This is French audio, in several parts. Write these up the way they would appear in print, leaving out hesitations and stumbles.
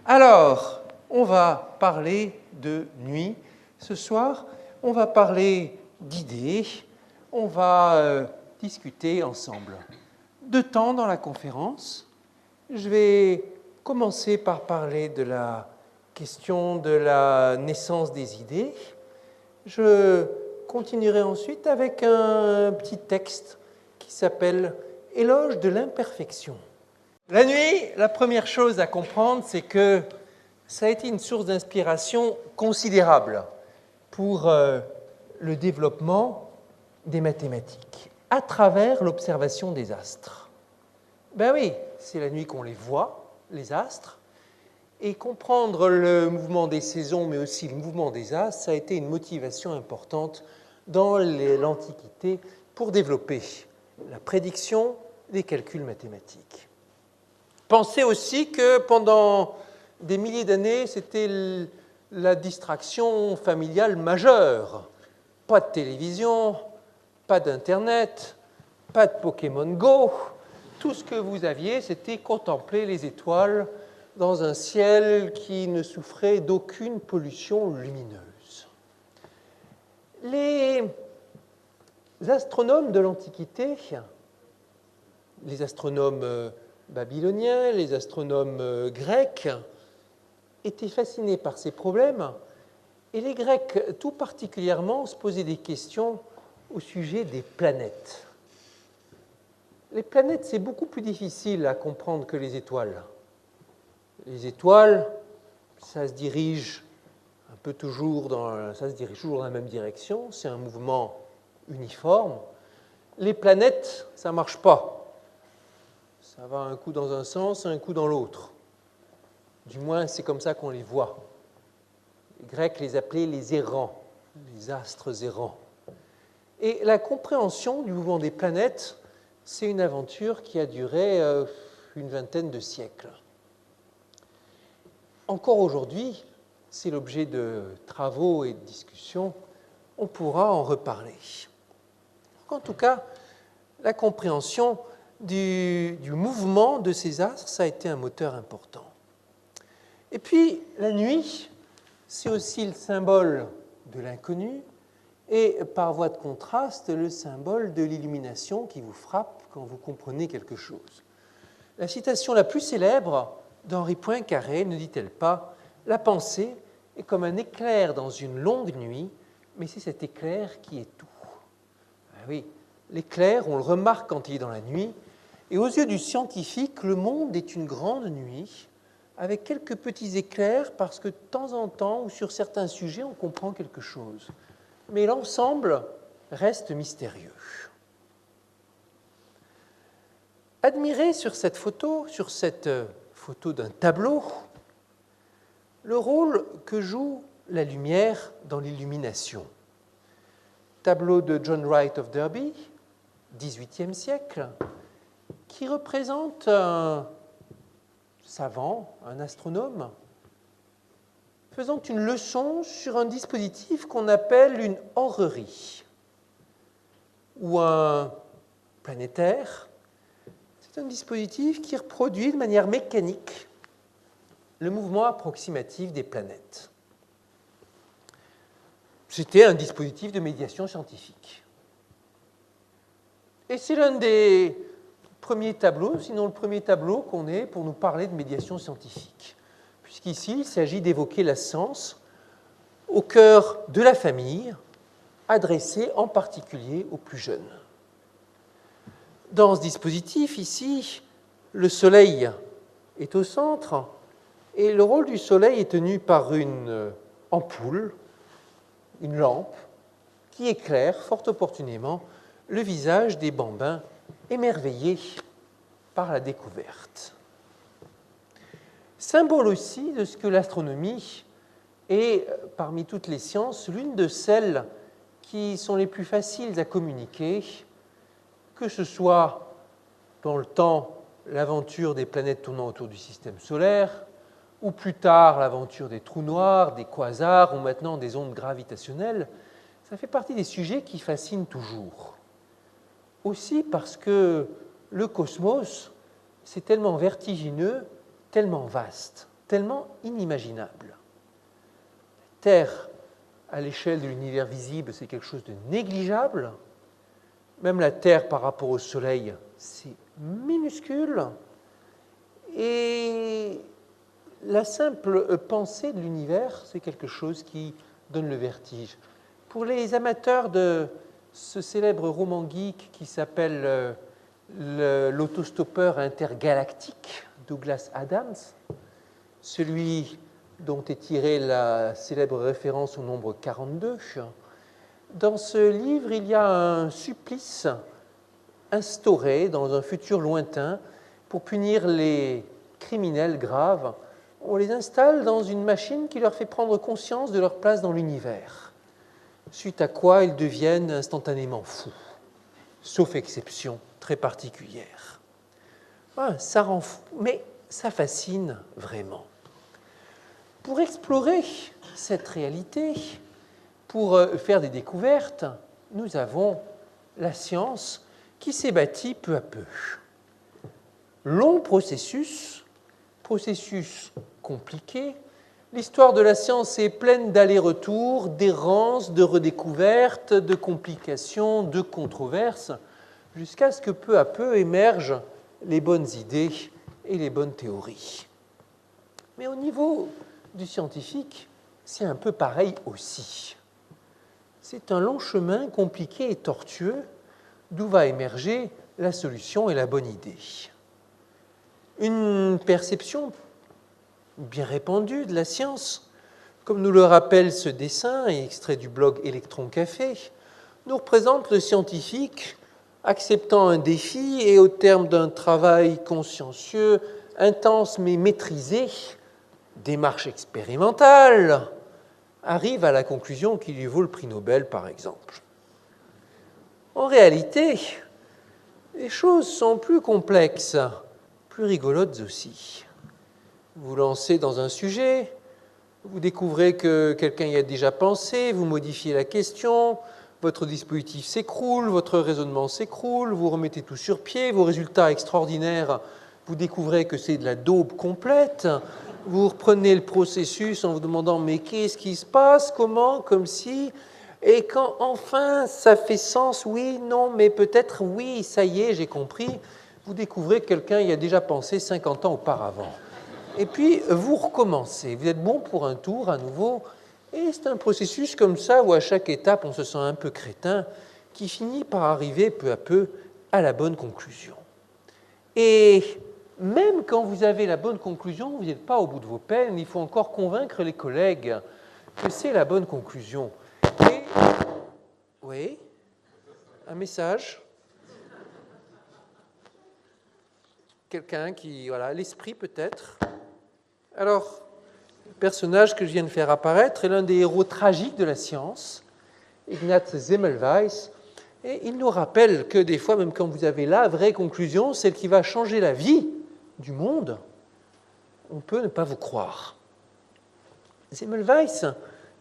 Alors, on va parler de nuit. Ce soir, on va parler d'idées. On va discuter ensemble. 2 temps dans la conférence. Je vais commencer par parler de la question de la naissance des idées. Je continuerai ensuite avec un petit texte qui s'appelle « Éloge de l'imperfection ». La nuit, la première chose à comprendre, c'est que ça a été une source d'inspiration considérable pour le développement des mathématiques à travers l'observation des astres. Ben oui, c'est la nuit qu'on les voit, les astres, et comprendre le mouvement des saisons, mais aussi le mouvement des astres, ça a été une motivation importante dans l'Antiquité pour développer la prédiction des calculs mathématiques. Pensez aussi que pendant des milliers d'années, c'était la distraction familiale majeure. Pas de télévision, pas d'Internet, pas de Pokémon Go. Tout ce que vous aviez, c'était contempler les étoiles dans un ciel qui ne souffrait d'aucune pollution lumineuse. Les astronomes de l'Antiquité, les astronomes babyloniens, les astronomes grecs, étaient fascinés par ces problèmes, et les Grecs tout particulièrement se posaient des questions au sujet des planètes. Les planètes, c'est beaucoup plus difficile à comprendre que les étoiles. Les étoiles, ça se dirige un peu toujours dans la même direction, c'est un mouvement uniforme. Les planètes, ça ne marche pas. Ça va un coup dans un sens, un coup dans l'autre. Du moins, c'est comme ça qu'on les voit. Les Grecs les appelaient les errants, les astres errants. Et la compréhension du mouvement des planètes, c'est une aventure qui a duré une vingtaine de siècles. Encore aujourd'hui, c'est l'objet de travaux et de discussions, on pourra en reparler. En tout cas, la compréhension du mouvement de ces astres, ça a été un moteur important. Et puis, la nuit, c'est aussi le symbole de l'inconnu et, par voie de contraste, le symbole de l'illumination qui vous frappe quand vous comprenez quelque chose. La citation la plus célèbre d'Henri Poincaré ne dit-elle pas « La pensée est comme un éclair dans une longue nuit, mais c'est cet éclair qui est tout. » Ah oui, l'éclair, on le remarque quand il est dans la nuit, et aux yeux du scientifique, le monde est une grande nuit, avec quelques petits éclairs, parce que de temps en temps, ou sur certains sujets, on comprend quelque chose. Mais l'ensemble reste mystérieux. Admirez sur cette photo d'un tableau, le rôle que joue la lumière dans l'illumination. Tableau de John Wright of Derby, XVIIIe siècle, qui représente un savant, un astronome, faisant une leçon sur un dispositif qu'on appelle une orrerie, ou un planétaire. C'est un dispositif qui reproduit de manière mécanique le mouvement approximatif des planètes. C'était un dispositif de médiation scientifique. Et c'est l'un des premiers tableaux, sinon le premier tableau qu'on ait pour nous parler de médiation scientifique. Puisqu'ici, il s'agit d'évoquer la science au cœur de la famille, adressée en particulier aux plus jeunes. Dans ce dispositif, ici, le Soleil est au centre et le rôle du Soleil est tenu par une ampoule, une lampe, qui éclaire fort opportunément le visage des bambins émerveillés par la découverte. Symbole aussi de ce que l'astronomie est, parmi toutes les sciences, l'une de celles qui sont les plus faciles à communiquer, que ce soit dans le temps l'aventure des planètes tournant autour du système solaire, ou plus tard l'aventure des trous noirs, des quasars, ou maintenant des ondes gravitationnelles, ça fait partie des sujets qui fascinent toujours. Aussi parce que le cosmos, c'est tellement vertigineux, tellement vaste, tellement inimaginable. La Terre, à l'échelle de l'univers visible, c'est quelque chose de négligeable. Même la Terre par rapport au Soleil, c'est minuscule. Et la simple pensée de l'univers, c'est quelque chose qui donne le vertige. Pour les amateurs de ce célèbre roman geek qui s'appelle L'autostoppeur intergalactique, Douglas Adams, celui dont est tirée la célèbre référence au nombre 42, dans ce livre, il y a un supplice instauré dans un futur lointain pour punir les criminels graves. On les installe dans une machine qui leur fait prendre conscience de leur place dans l'univers, suite à quoi ils deviennent instantanément fous, sauf exception très particulière. Ah, ça rend fou, mais ça fascine vraiment. Pour explorer cette réalité, pour faire des découvertes, nous avons la science qui s'est bâtie peu à peu. Long processus compliqué. L'histoire de la science est pleine d'allers-retours, d'errances, de redécouvertes, de complications, de controverses, jusqu'à ce que peu à peu émergent les bonnes idées et les bonnes théories. Mais au niveau du scientifique, c'est un peu pareil aussi. C'est un long chemin compliqué et tortueux d'où va émerger la solution et la bonne idée. Une perception bien répandue de la science, comme nous le rappelle ce dessin, extrait du blog Electron Café, nous représente le scientifique acceptant un défi et au terme d'un travail consciencieux, intense mais maîtrisé, démarche expérimentale, arrive à la conclusion qui lui vaut le prix Nobel, par exemple. En réalité, les choses sont plus complexes, plus rigolotes aussi. Vous lancez dans un sujet, vous découvrez que quelqu'un y a déjà pensé, vous modifiez la question, votre dispositif s'écroule, votre raisonnement s'écroule, vous remettez tout sur pied, vos résultats extraordinaires, vous découvrez que c'est de la daube complète, vous reprenez le processus en vous demandant « mais qu'est-ce qui se passe, comment, comme si ?» Et quand enfin ça fait sens, oui, non, mais peut-être oui, ça y est, j'ai compris, vous découvrez que quelqu'un y a déjà pensé 50 ans auparavant. Et puis vous recommencez, vous êtes bon pour un tour à nouveau, et c'est un processus comme ça où à chaque étape on se sent un peu crétin, qui finit par arriver peu à peu à la bonne conclusion. Et même quand vous avez la bonne conclusion, vous n'êtes pas au bout de vos peines, il faut encore convaincre les collègues que c'est la bonne conclusion. Et... Oui, un message. Quelqu'un qui, voilà, l'esprit peut-être. Alors, le personnage que je viens de faire apparaître est l'un des héros tragiques de la science, Ignaz Semmelweis, et il nous rappelle que des fois, même quand vous avez la vraie conclusion, celle qui va changer la vie du monde, on peut ne pas vous croire. Semmelweis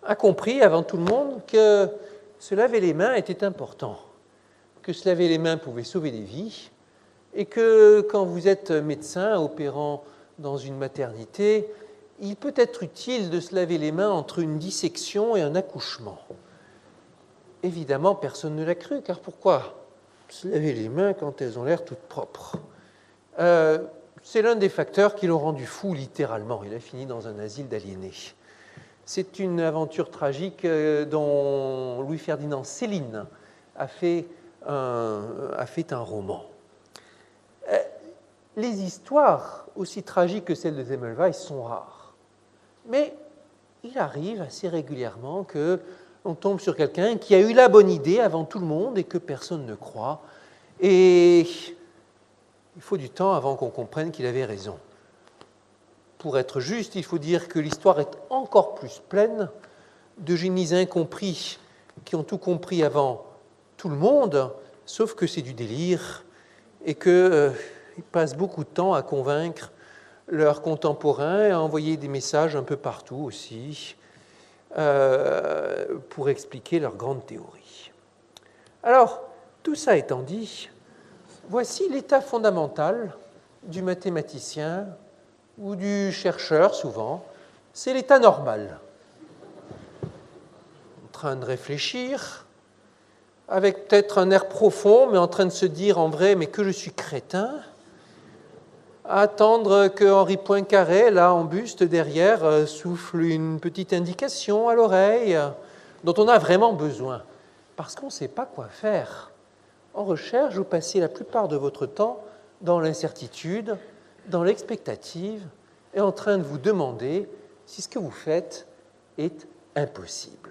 a compris avant tout le monde que se laver les mains était important, que se laver les mains pouvait sauver des vies, et que quand vous êtes médecin opérant dans une maternité, il peut être utile de se laver les mains entre une dissection et un accouchement. Évidemment, personne ne l'a cru, car pourquoi se laver les mains quand elles ont l'air toutes propres? C'est l'un des facteurs qui l'ont rendu fou, littéralement. Il a fini dans un asile d'aliénés. C'est une aventure tragique dont Louis-Ferdinand Céline a fait un roman. Les histoires aussi tragiques que celles de Semmelweis sont rares. Mais il arrive assez régulièrement qu'on tombe sur quelqu'un qui a eu la bonne idée avant tout le monde et que personne ne croit. Et il faut du temps avant qu'on comprenne qu'il avait raison. Pour être juste, il faut dire que l'histoire est encore plus pleine de génies incompris qui ont tout compris avant tout le monde, sauf que c'est du délire et que ils passent beaucoup de temps à convaincre leurs contemporains et à envoyer des messages un peu partout aussi pour expliquer leurs grandes théories. Alors, tout ça étant dit, voici l'état fondamental du mathématicien ou du chercheur, souvent, c'est l'état normal. En train de réfléchir, avec peut-être un air profond, mais en train de se dire en vrai, mais que je suis crétin, à attendre que Henri Poincaré, là en buste derrière, souffle une petite indication à l'oreille dont on a vraiment besoin, parce qu'on ne sait pas quoi faire. En recherche, vous passez la plupart de votre temps dans l'incertitude, dans l'expectative, et en train de vous demander si ce que vous faites est impossible.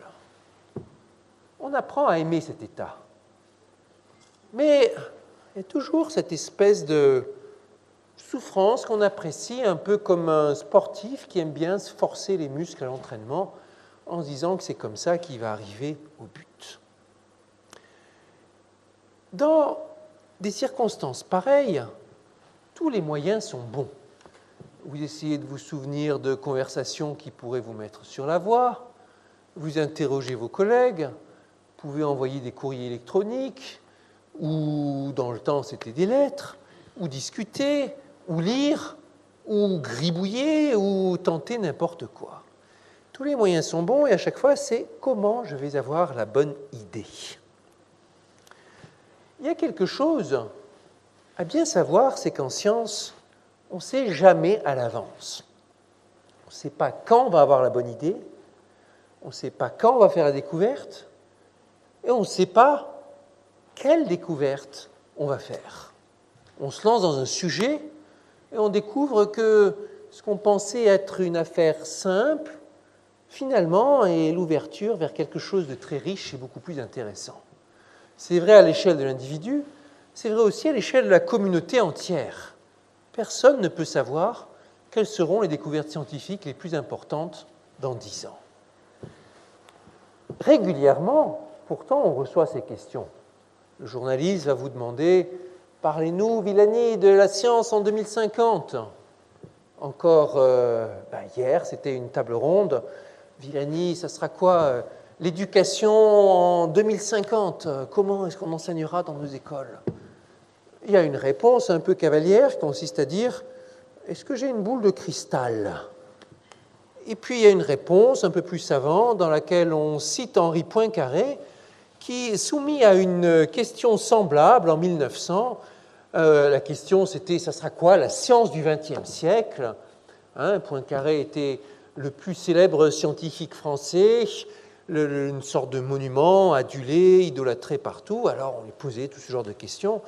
On apprend à aimer cet état. Mais il y a toujours cette espèce de souffrance qu'on apprécie un peu comme un sportif qui aime bien se forcer les muscles à l'entraînement en se disant que c'est comme ça qu'il va arriver au but. Dans des circonstances pareilles, tous les moyens sont bons. Vous essayez de vous souvenir de conversations qui pourraient vous mettre sur la voie, vous interrogez vos collègues, vous pouvez envoyer des courriers électroniques, ou dans le temps c'était des lettres, ou discuter, ou lire, ou gribouiller, ou tenter n'importe quoi. Tous les moyens sont bons et à chaque fois c'est comment je vais avoir la bonne idée. Il y a quelque chose à bien savoir, c'est qu'en science, on ne sait jamais à l'avance. On ne sait pas quand on va avoir la bonne idée, on ne sait pas quand on va faire la découverte, et on ne sait pas quelle découverte on va faire. On se lance dans un sujet et on découvre que ce qu'on pensait être une affaire simple, finalement, est l'ouverture vers quelque chose de très riche et beaucoup plus intéressant. C'est vrai à l'échelle de l'individu, c'est vrai aussi à l'échelle de la communauté entière. Personne ne peut savoir quelles seront les découvertes scientifiques les plus importantes dans 10 ans. Régulièrement, pourtant, on reçoit ces questions. Le journaliste va vous demander « Parlez-nous, Villani, de la science en 2050 ?» Encore hier, c'était une table ronde. « Villani, ça sera quoi l'éducation en 2050 ? Comment est-ce qu'on enseignera dans nos écoles ?» Il y a une réponse un peu cavalière qui consiste à dire « Est-ce que j'ai une boule de cristal ?» Et puis il y a une réponse un peu plus savante dans laquelle on cite Henri Poincaré qui, soumis à une question semblable en 1900, la question c'était « Ça sera quoi la science du XXe siècle ?» Poincaré était le plus célèbre scientifique français, une sorte de monument adulé, idolâtré partout. Alors on lui posait tout ce genre de questions.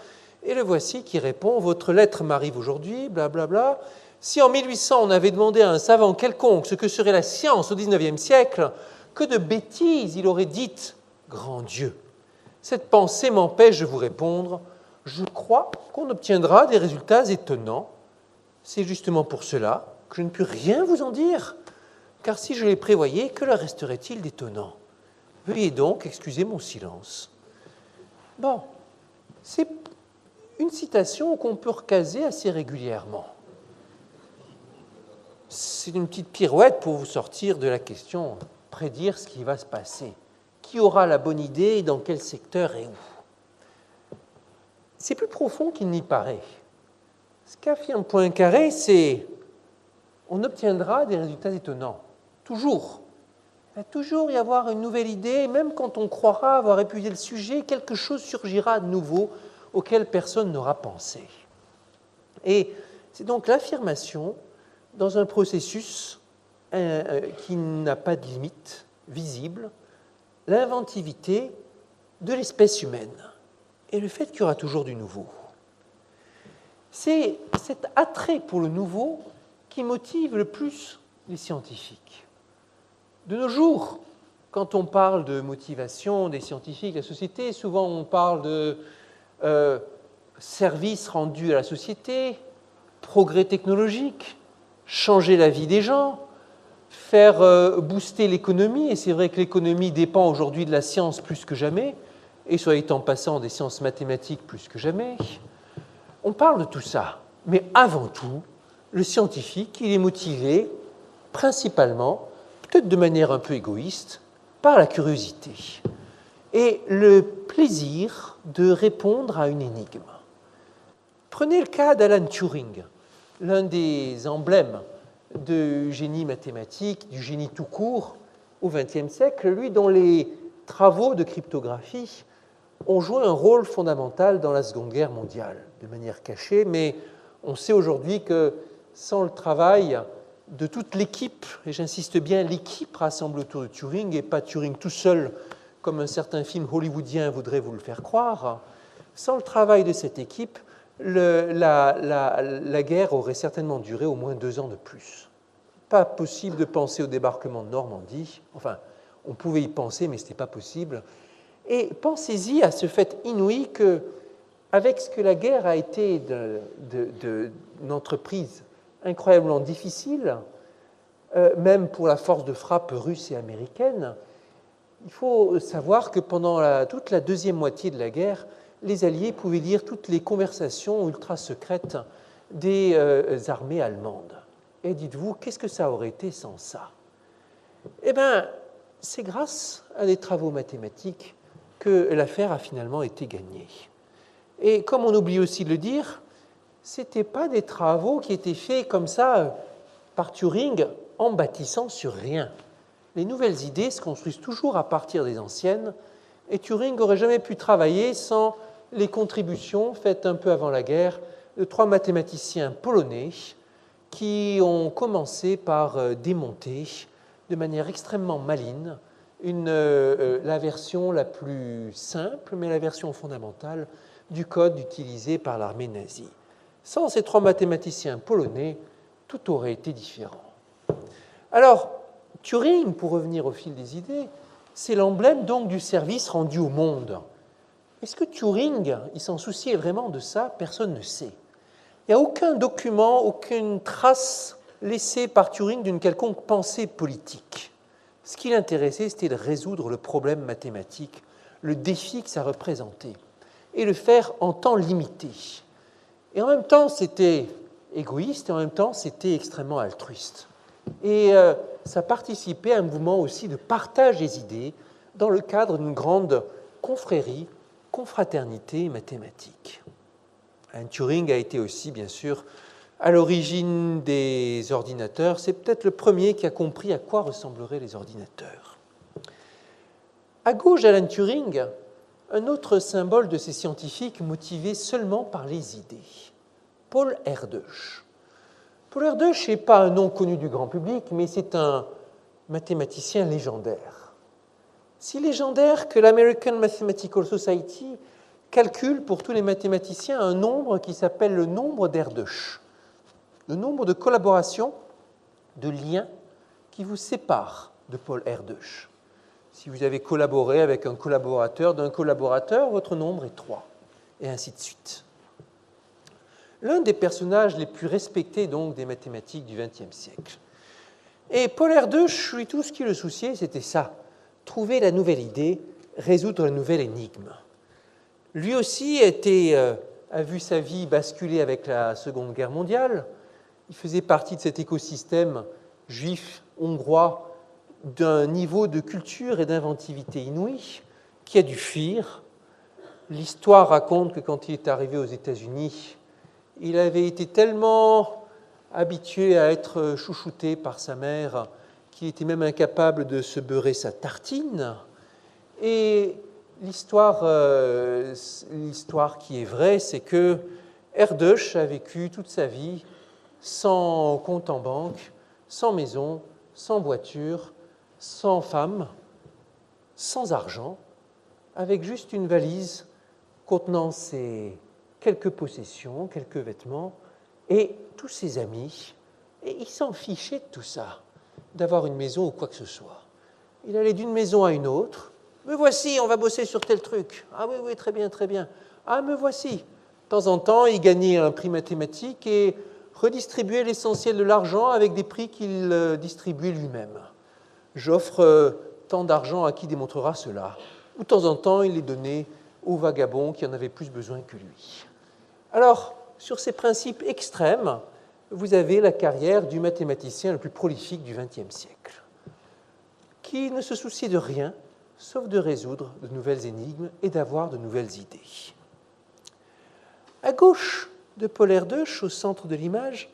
Et le voici qui répond « Votre lettre m'arrive aujourd'hui, blablabla. Si en 1800 on avait demandé à un savant quelconque ce que serait la science au XIXe siècle, que de bêtises il aurait dites, grand Dieu. Cette pensée m'empêche de vous répondre. Je crois qu'on obtiendra des résultats étonnants. C'est justement pour cela que je ne puis rien vous en dire, car si je les prévoyais, que leur resterait-il d'étonnant? Veuillez donc excuser mon silence. » Bon, c'est une citation qu'on peut recaser assez régulièrement. C'est une petite pirouette pour vous sortir de la question, prédire ce qui va se passer. Qui aura la bonne idée et dans quel secteur et où? C'est plus profond qu'il n'y paraît. Ce qu'affirme Poincaré, c'est on obtiendra des résultats étonnants. Toujours. Il va toujours y avoir une nouvelle idée, même quand on croira avoir épuisé le sujet, quelque chose surgira de nouveau auquel personne n'aura pensé. Et c'est donc l'affirmation dans un processus qui n'a pas de limite visible, l'inventivité de l'espèce humaine et le fait qu'il y aura toujours du nouveau. C'est cet attrait pour le nouveau qui motive le plus les scientifiques. De nos jours, quand on parle de motivation des scientifiques, de la société, souvent on parle de service rendu à la société, progrès technologique, changer la vie des gens, faire booster l'économie, et c'est vrai que l'économie dépend aujourd'hui de la science plus que jamais, et soit dit en passant des sciences mathématiques plus que jamais. On parle de tout ça. Mais avant tout, le scientifique, il est motivé principalement, peut-être de manière un peu égoïste, par la curiosité et le plaisir de répondre à une énigme. Prenez le cas d'Alan Turing, l'un des emblèmes du génie mathématique, du génie tout court au XXe siècle, lui dont les travaux de cryptographie ont joué un rôle fondamental dans la Seconde Guerre mondiale, de manière cachée, mais on sait aujourd'hui que sans le travail de toute l'équipe, et j'insiste bien, l'équipe rassemblée autour de Turing, et pas Turing tout seul, comme un certain film hollywoodien voudrait vous le faire croire, sans le travail de cette équipe, la guerre aurait certainement duré au moins 2 ans de plus. Pas possible de penser au débarquement de Normandie, enfin, on pouvait y penser, mais ce n'était pas possible. Et pensez-y à ce fait inouï que, avec ce que la guerre a été d'une entreprise incroyablement difficile, même pour la force de frappe russe et américaine, il faut savoir que pendant toute la deuxième moitié de la guerre, les Alliés pouvaient lire toutes les conversations ultra secrètes des armées allemandes. Et dites-vous, qu'est-ce que ça aurait été sans ça? Eh bien, c'est grâce à des travaux mathématiques que l'affaire a finalement été gagnée. Et comme on oublie aussi de le dire, ce n'étaient pas des travaux qui étaient faits comme ça par Turing en bâtissant sur rien. Les nouvelles idées se construisent toujours à partir des anciennes, et Turing n'aurait jamais pu travailler sans les contributions faites un peu avant la guerre de 3 mathématiciens polonais qui ont commencé par démonter de manière extrêmement maligne la version la plus simple, mais la version fondamentale du code utilisé par l'armée nazie. Sans ces 3 mathématiciens polonais, tout aurait été différent. Alors, Turing, pour revenir au fil des idées, c'est l'emblème donc du service rendu au monde. Est-ce que Turing, il s'en souciait vraiment de ça? Personne ne sait. Il n'y a aucun document, aucune trace laissée par Turing d'une quelconque pensée politique. Ce qui l'intéressait, c'était de résoudre le problème mathématique, le défi que ça représentait, et le faire en temps limité. Et en même temps, c'était égoïste, et en même temps, c'était extrêmement altruiste. Et ça participait à un mouvement aussi de partage des idées dans le cadre d'une grande confrérie, confraternité mathématique. Alan Turing a été aussi, bien sûr, à l'origine des ordinateurs. C'est peut-être le premier qui a compris à quoi ressembleraient les ordinateurs. À gauche d'Alan Turing, un autre symbole de ces scientifiques motivés seulement par les idées, Paul Erdős. Paul Erdős n'est pas un nom connu du grand public, mais c'est un mathématicien légendaire. Si légendaire que l'American Mathematical Society calcule pour tous les mathématiciens un nombre qui s'appelle le nombre d'Erdős, le nombre de collaborations, de liens qui vous séparent de Paul Erdős. Si vous avez collaboré avec un collaborateur d'un collaborateur, votre nombre est 3, et ainsi de suite. L'un des personnages les plus respectés donc des mathématiques du XXe siècle. Et Paul Erdős, lui, tout ce qui le souciait, c'était ça, trouver la nouvelle idée, résoudre la nouvelle énigme. Lui aussi a vu sa vie basculer avec la Seconde Guerre mondiale. Il faisait partie de cet écosystème juif hongrois d'un niveau de culture et d'inventivité inouï qui a dû fuir. L'histoire raconte que quand il est arrivé aux États-Unis, il avait été tellement habitué à être chouchouté par sa mère qu'il était même incapable de se beurrer sa tartine. Et l'histoire qui est vraie, c'est que Erdős a vécu toute sa vie sans compte en banque, sans maison, sans voiture, sans femme, sans argent, avec juste une valise contenant ses quelques possessions, quelques vêtements et tous ses amis. Et il s'en fichait de tout ça, d'avoir une maison ou quoi que ce soit. Il allait d'une maison à une autre. « Me voici, on va bosser sur tel truc. »« Ah oui, oui, très bien, très bien. »« Ah, me voici. » De temps en temps, il gagnait un prix mathématique et redistribuait l'essentiel de l'argent avec des prix qu'il distribuait lui-même. « J'offre tant d'argent à qui démontrera cela. » Ou de temps en temps, il les donnait aux vagabonds qui en avaient plus besoin que lui. Alors, sur ces principes extrêmes, vous avez la carrière du mathématicien le plus prolifique du XXe siècle, qui ne se souciait de rien, sauf de résoudre de nouvelles énigmes et d'avoir de nouvelles idées. À gauche de Paul Erdős, au centre de l'image,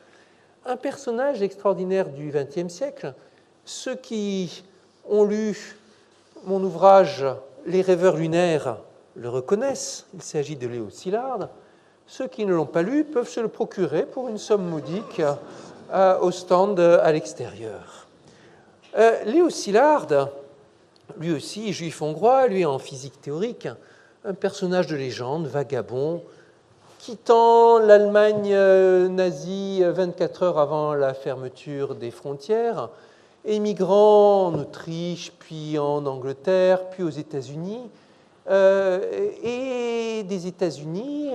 un personnage extraordinaire du XXe siècle. Ceux qui ont lu mon ouvrage « Les rêveurs lunaires » le reconnaissent, il s'agit de Léo Szilard. Ceux qui ne l'ont pas lu peuvent se le procurer pour une somme modique au stand à l'extérieur. Léo Szilard, lui aussi juif hongrois, lui en physique théorique, un personnage de légende, vagabond, quittant l'Allemagne nazie 24 heures avant la fermeture des frontières, émigrant en Autriche, puis en Angleterre, puis aux États-Unis, et des États-Unis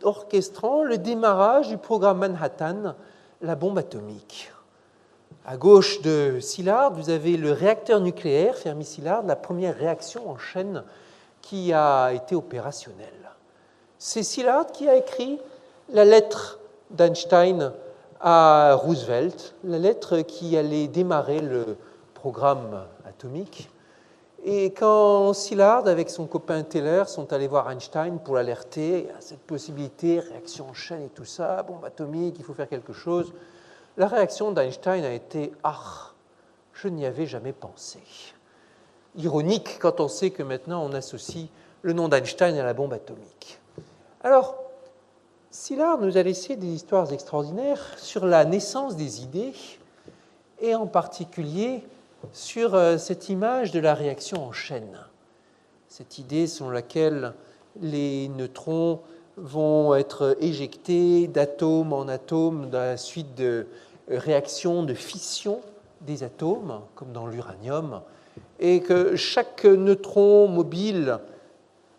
orchestrant le démarrage du programme Manhattan, la bombe atomique. À gauche de Szilard, vous avez le réacteur nucléaire Fermi-Szilard, la première réaction en chaîne qui a été opérationnelle. C'est Szilard qui a écrit la lettre d'Einstein à Roosevelt, la lettre qui allait démarrer le programme atomique. Et quand Szilard, avec son copain Teller, sont allés voir Einstein pour l'alerter à cette possibilité, réaction en chaîne et tout ça, bombe atomique, il faut faire quelque chose, la réaction d'Einstein a été « Ah, je n'y avais jamais pensé ». Ironique quand on sait que maintenant on associe le nom d'Einstein à la bombe atomique. Alors, Szilard nous a laissé des histoires extraordinaires sur la naissance des idées et en particulier sur cette image de la réaction en chaîne. Cette idée selon laquelle les neutrons vont être éjectés d'atome en atome dans la suite de réactions de fission des atomes, comme dans l'uranium, et que chaque neutron mobile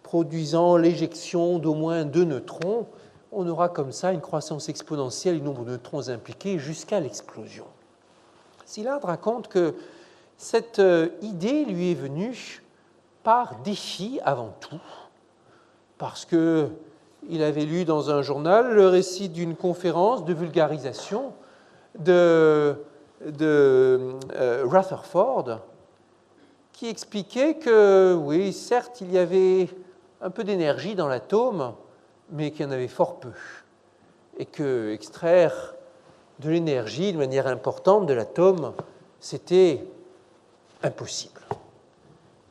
produisant l'éjection d'au moins 2 neutrons, on aura comme ça une croissance exponentielle du nombre de neutrons impliqués jusqu'à l'explosion. Szilard raconte que cette idée lui est venue par défi avant tout, parce qu'il avait lu dans un journal le récit d'une conférence de vulgarisation de Rutherford, qui expliquait que, oui, certes, il y avait un peu d'énergie dans l'atome, mais qu'il y en avait fort peu, et que extraire de l'énergie de manière importante de l'atome, c'était impossible,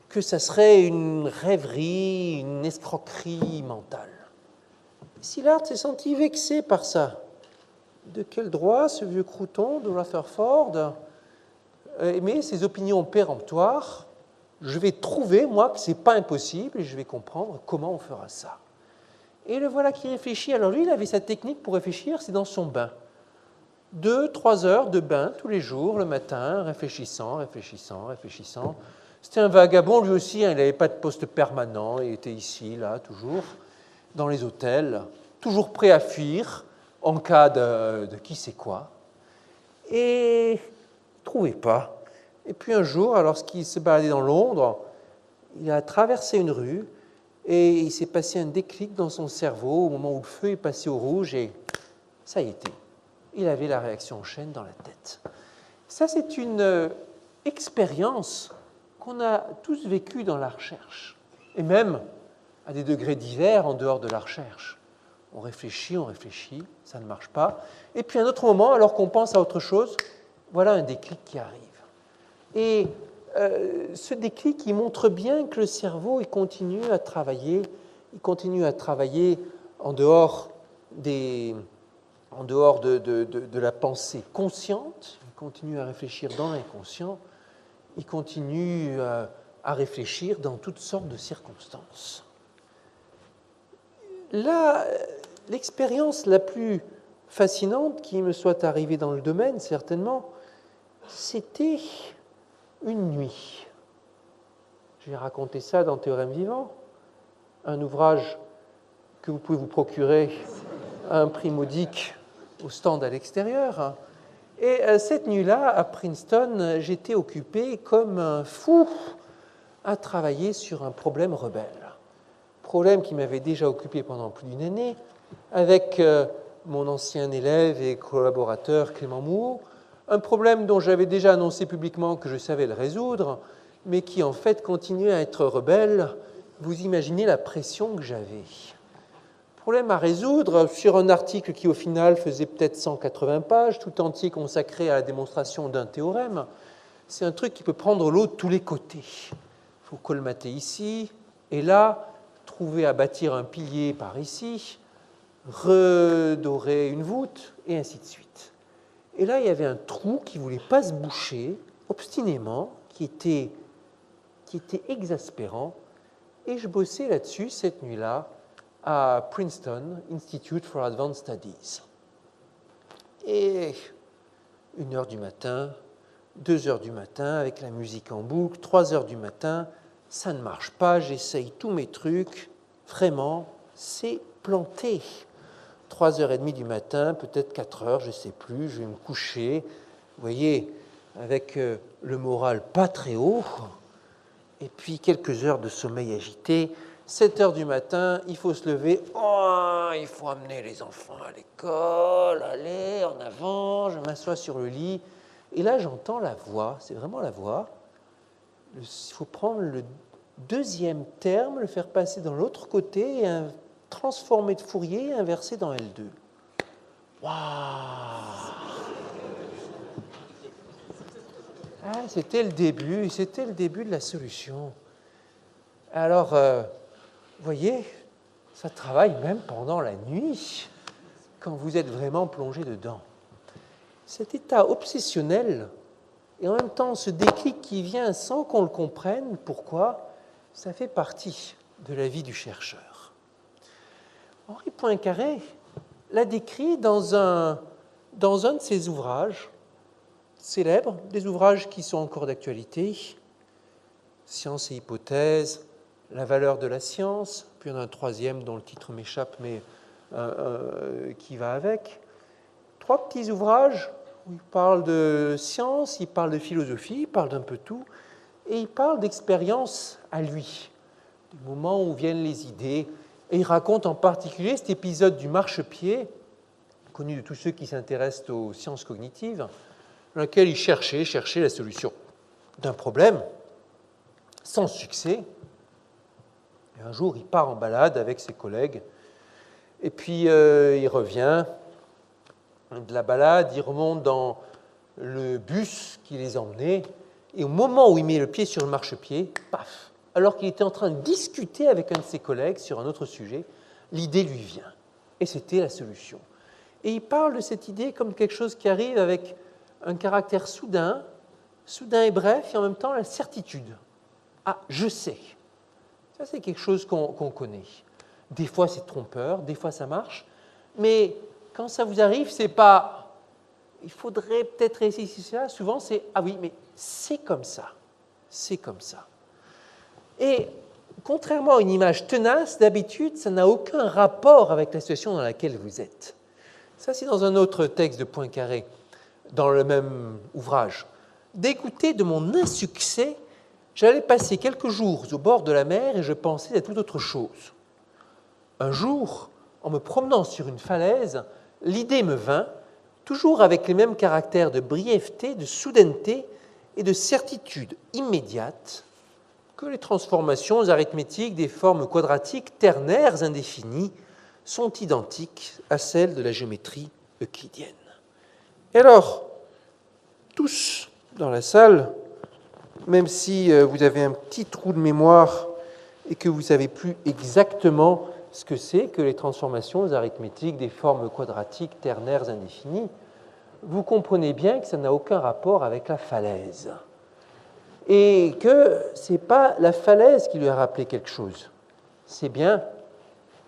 que ça serait une rêverie, une escroquerie mentale. Szilard s'est senti vexé par ça. De quel droit ce vieux crouton de Rutherford émet ses opinions péremptoires? Je vais trouver, moi, que ce n'est pas impossible et je vais comprendre comment on fera ça. Et le voilà qui réfléchit. Alors lui, il avait sa technique pour réfléchir, c'est dans son bain. 2-3 heures de bain tous les jours, le matin, réfléchissant. C'était un vagabond, lui aussi, il n'avait pas de poste permanent, il était ici, là, toujours, dans les hôtels, toujours prêt à fuir en cas de qui sait quoi. Et il ne trouvait pas. Et puis un jour, lorsqu'il se baladait dans Londres, il a traversé une rue et il s'est passé un déclic dans son cerveau au moment où le feu est passé au rouge et ça y était. Il avait la réaction en chaîne dans la tête. Ça, c'est une expérience qu'on a tous vécue dans la recherche, et même à des degrés divers en dehors de la recherche. On réfléchit, ça ne marche pas. Et puis à un autre moment, alors qu'on pense à autre chose, voilà un déclic qui arrive. Et ce déclic, il montre bien que le cerveau il continue à travailler en dehors de la pensée consciente, il continue à réfléchir dans l'inconscient, il continue à réfléchir dans toutes sortes de circonstances. Là, l'expérience la plus fascinante qui me soit arrivée dans le domaine, certainement, c'était une nuit. J'ai raconté ça dans Théorème vivant, un ouvrage que vous pouvez vous procurer à un prix modique au stand à l'extérieur. Et cette nuit-là, à Princeton, j'étais occupé comme un fou à travailler sur un problème rebelle. Problème qui m'avait déjà occupé pendant plus d'une année, avec mon ancien élève et collaborateur Clément Moore, un problème dont j'avais déjà annoncé publiquement que je savais le résoudre, mais qui en fait continuait à être rebelle. Vous imaginez la pression que j'avais. Problème à résoudre sur un article qui au final faisait peut-être 180 pages, tout entier consacré à la démonstration d'un théorème. C'est un truc qui peut prendre l'eau de tous les côtés. Il faut colmater ici et là, trouver à bâtir un pilier par ici, redorer une voûte, et ainsi de suite. Et là, il y avait un trou qui ne voulait pas se boucher, obstinément, qui était exaspérant, et je bossais là-dessus cette nuit-là à Princeton Institute for Advanced Studies. Et 1h du matin, 2h du matin, avec la musique en boucle, 3h du matin, ça ne marche pas, j'essaye tous mes trucs, vraiment, c'est planté. 3h30 du matin, peut-être 4h, je ne sais plus, je vais me coucher, vous voyez, avec le moral pas très haut, et puis quelques heures de sommeil agité. 7h du matin, il faut se lever, oh, il faut amener les enfants à l'école, allez, en avant, je m'assois sur le lit, et là j'entends la voix, c'est vraiment la voix, il faut prendre le deuxième terme, le faire passer dans l'autre côté, et transformer de Fourier et inverser dans L2. Waouh! C'était le début de la solution. Alors, vous voyez, ça travaille même pendant la nuit, quand vous êtes vraiment plongé dedans. Cet état obsessionnel, et en même temps ce déclic qui vient sans qu'on le comprenne, pourquoi, ça fait partie de la vie du chercheur. Henri Poincaré l'a décrit dans un de ses ouvrages célèbres, des ouvrages qui sont encore d'actualité, Science et hypothèse, La valeur de la science, puis il y en a un troisième dont le titre m'échappe, mais qui va avec. 3 petits ouvrages où il parle de science, il parle de philosophie, il parle d'un peu tout, et il parle d'expérience à lui, du moment où viennent les idées. Et il raconte en particulier cet épisode du marchepied, connu de tous ceux qui s'intéressent aux sciences cognitives, dans lequel il cherchait la solution d'un problème, sans succès. Et un jour, il part en balade avec ses collègues, et puis il revient de la balade, il remonte dans le bus qui les emmenait, et au moment où il met le pied sur le marchepied, paf, alors qu'il était en train de discuter avec un de ses collègues sur un autre sujet, l'idée lui vient. Et c'était la solution. Et il parle de cette idée comme quelque chose qui arrive avec un caractère soudain et bref, et en même temps la certitude. Ah, je sais. Ça, c'est quelque chose qu'on connaît. Des fois, c'est trompeur, des fois, ça marche. Mais quand ça vous arrive, c'est pas « il faudrait peut-être essayer ça ». Souvent, c'est « ah oui, mais c'est comme ça. C'est comme ça ». Et contrairement à une image tenace, d'habitude, ça n'a aucun rapport avec la situation dans laquelle vous êtes. Ça, c'est dans un autre texte de Poincaré, dans le même ouvrage. Dégoûté de mon insuccès, j'allais passer quelques jours au bord de la mer et je pensais à toute autre chose. Un jour, en me promenant sur une falaise, l'idée me vint, toujours avec les mêmes caractères de brièveté, de soudaineté et de certitude immédiate, que les transformations arithmétiques des formes quadratiques ternaires indéfinies sont identiques à celles de la géométrie euclidienne. Et alors, tous dans la salle, même si vous avez un petit trou de mémoire et que vous ne savez plus exactement ce que c'est que les transformations arithmétiques des formes quadratiques ternaires indéfinies, vous comprenez bien que ça n'a aucun rapport avec la falaise. Et que ce n'est pas la falaise qui lui a rappelé quelque chose. C'est bien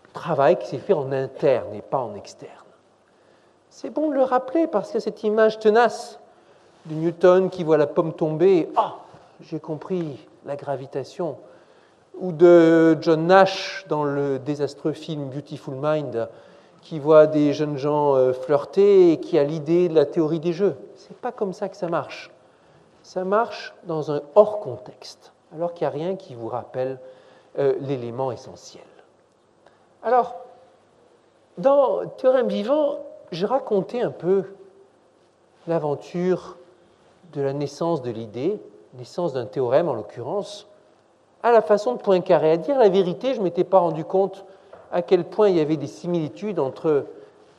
le travail qui s'est fait en interne et pas en externe. C'est bon de le rappeler parce que cette image tenace de Newton qui voit la pomme tomber et « ah, j'ai compris la gravitation » ou de John Nash dans le désastreux film Beautiful Mind qui voit des jeunes gens flirter et qui a l'idée de la théorie des jeux. Ce n'est pas comme ça que ça marche. Ça marche dans un hors-contexte, alors qu'il n'y a rien qui vous rappelle l'élément essentiel. Alors, Dans Théorème vivant, j'ai raconté un peu l'aventure de la naissance de l'idée, naissance d'un théorème en l'occurrence, à la façon de Poincaré. À dire la vérité, je ne m'étais pas rendu compte à quel point il y avait des similitudes entre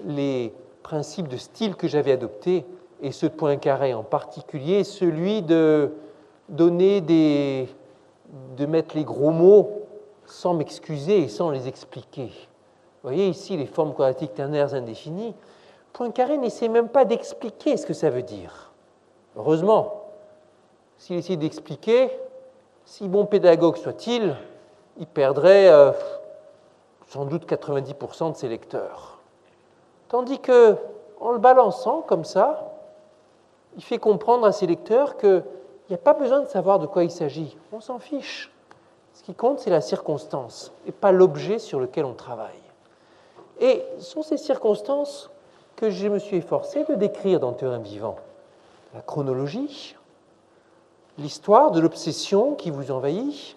les principes de style que j'avais adoptés et ceux de Poincaré, en particulier celui de mettre les gros mots sans m'excuser et sans les expliquer. Vous voyez ici les formes quadratiques ternaires indéfinies. Poincaré n'essaie même pas d'expliquer ce que ça veut dire. Heureusement, s'il essayait d'expliquer, si bon pédagogue soit-il, il perdrait sans doute 90% de ses lecteurs. Tandis que, en le balançant comme ça, il fait comprendre à ses lecteurs qu'il n'y a pas besoin de savoir de quoi il s'agit. On s'en fiche. Ce qui compte, c'est la circonstance et pas l'objet sur lequel on travaille. Et ce sont ces circonstances que je me suis efforcé de décrire dans Théorème vivant. La chronologie, l'histoire de l'obsession qui vous envahit,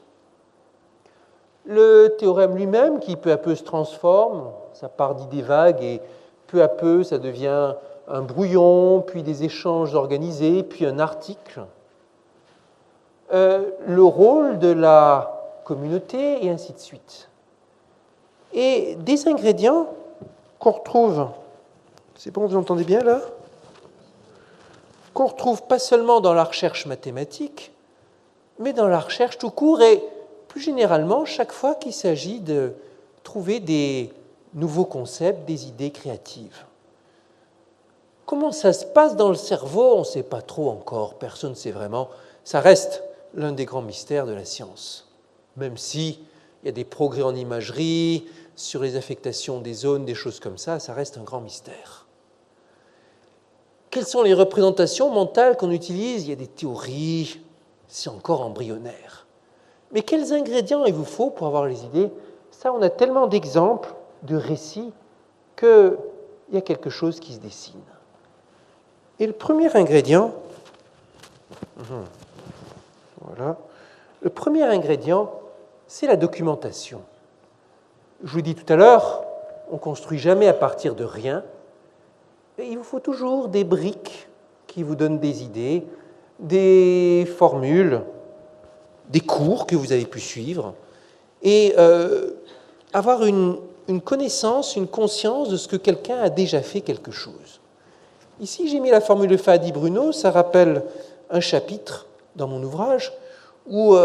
le théorème lui-même qui peu à peu se transforme, ça part d'idées vagues et peu à peu ça devient un brouillon, puis des échanges organisés, puis un article. Le rôle de la communauté et ainsi de suite. Et des ingrédients qu'on retrouve, c'est bon, vous entendez bien là ? Qu'on retrouve pas seulement dans la recherche mathématique, mais dans la recherche tout court et plus généralement chaque fois qu'il s'agit de trouver des nouveaux concepts, des idées créatives. Comment ça se passe dans le cerveau, on ne sait pas trop encore, personne ne sait vraiment. Ça reste l'un des grands mystères de la science, même s'il y a des progrès en imagerie, sur les affectations des zones, des choses comme ça reste un grand mystère. Quelles sont les représentations mentales qu'on utilise ? Il y a des théories, c'est encore embryonnaire. Mais quels ingrédients il vous faut pour avoir les idées ? Ça, on a tellement d'exemples, de récits, qu'il y a quelque chose qui se dessine. Et le premier ingrédient, voilà, le premier ingrédient, c'est la documentation. Je vous l'ai dit tout à l'heure, on ne construit jamais à partir de rien. Et il vous faut toujours des briques qui vous donnent des idées, des formules, des cours que vous avez pu suivre, et avoir une connaissance, une conscience de ce que quelqu'un a déjà fait quelque chose. Ici, j'ai mis la formule de Fadi-Bruno, ça rappelle un chapitre dans mon ouvrage où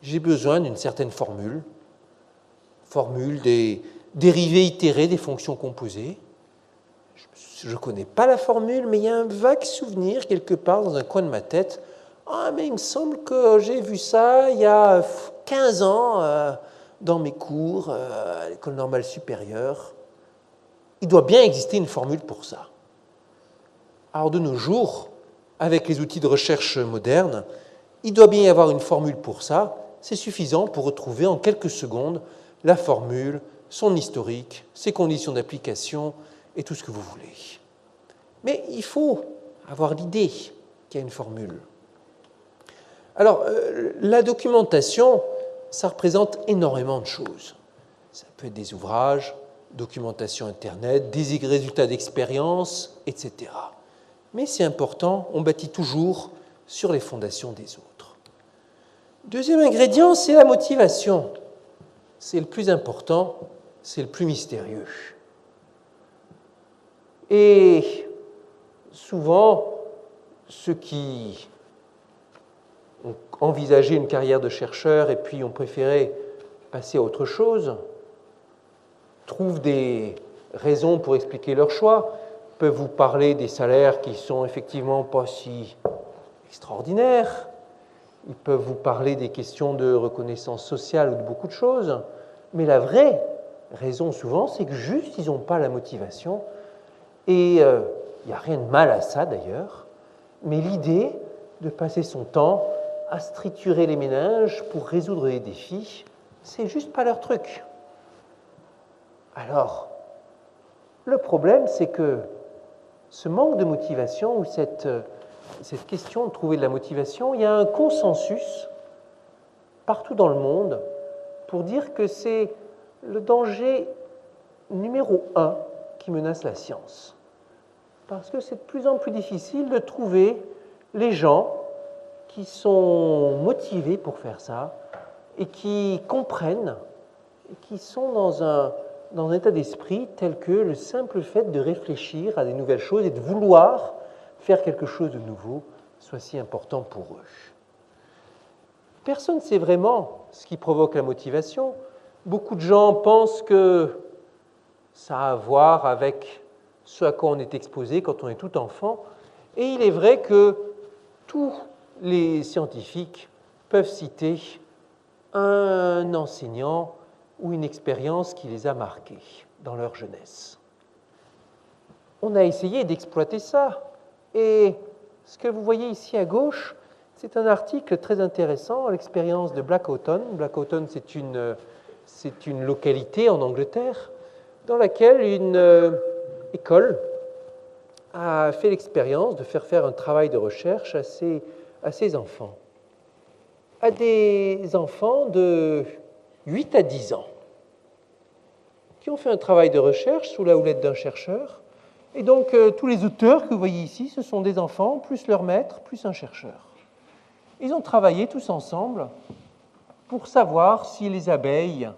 j'ai besoin d'une certaine formule des dérivées itérées des fonctions composées. Je ne connais pas la formule, mais il y a un vague souvenir quelque part dans un coin de ma tête. Ah, mais il me semble que j'ai vu ça il y a 15 ans dans mes cours à l'école normale supérieure. Il doit bien exister une formule pour ça. Alors de nos jours, avec les outils de recherche modernes, il doit bien y avoir une formule pour ça. C'est suffisant pour retrouver en quelques secondes la formule, son historique, ses conditions d'application et tout ce que vous voulez. Mais il faut avoir l'idée qu'il y a une formule. Alors, la documentation, ça représente énormément de choses. Ça peut être des ouvrages, documentation Internet, des résultats d'expérience, etc. Mais c'est important, on bâtit toujours sur les fondations des autres. Deuxième ingrédient, c'est la motivation. C'est le plus important, c'est le plus mystérieux. Et souvent, ceux qui ont envisagé une carrière de chercheur et puis ont préféré passer à autre chose, trouvent des raisons pour expliquer leur choix, peuvent vous parler des salaires qui sont effectivement pas si extraordinaires, ils peuvent vous parler des questions de reconnaissance sociale ou de beaucoup de choses, mais la vraie raison souvent, c'est que juste ils n'ont pas la motivation, et il n'y a rien de mal à ça d'ailleurs, mais l'idée de passer son temps à se triturer les méninges pour résoudre les défis, c'est juste pas leur truc. Alors, le problème, c'est que ce manque de motivation ou cette question de trouver de la motivation, il y a un consensus partout dans le monde pour dire que c'est le danger numéro 1 qui menace la science. Parce que c'est de plus en plus difficile de trouver les gens qui sont motivés pour faire ça et qui comprennent et qui sont dans un état d'esprit tel que le simple fait de réfléchir à des nouvelles choses et de vouloir faire quelque chose de nouveau soit si important pour eux. Personne ne sait vraiment ce qui provoque la motivation. Beaucoup de gens pensent que ça a à voir avec ce à quoi on est exposé quand on est tout enfant. Et il est vrai que tous les scientifiques peuvent citer un enseignant ou une expérience qui les a marqués dans leur jeunesse. On a essayé d'exploiter ça. Et ce que vous voyez ici à gauche, c'est un article très intéressant, l'expérience de Blackawton. Blackawton, c'est une localité en Angleterre dans laquelle une école a fait l'expérience de faire un travail de recherche à ses enfants. À des enfants de 8 à 10 ans qui ont fait un travail de recherche sous la houlette d'un chercheur. Et donc, tous les auteurs que vous voyez ici, ce sont des enfants, plus leur maître, plus un chercheur. Ils ont travaillé tous ensemble pour savoir si les abeilles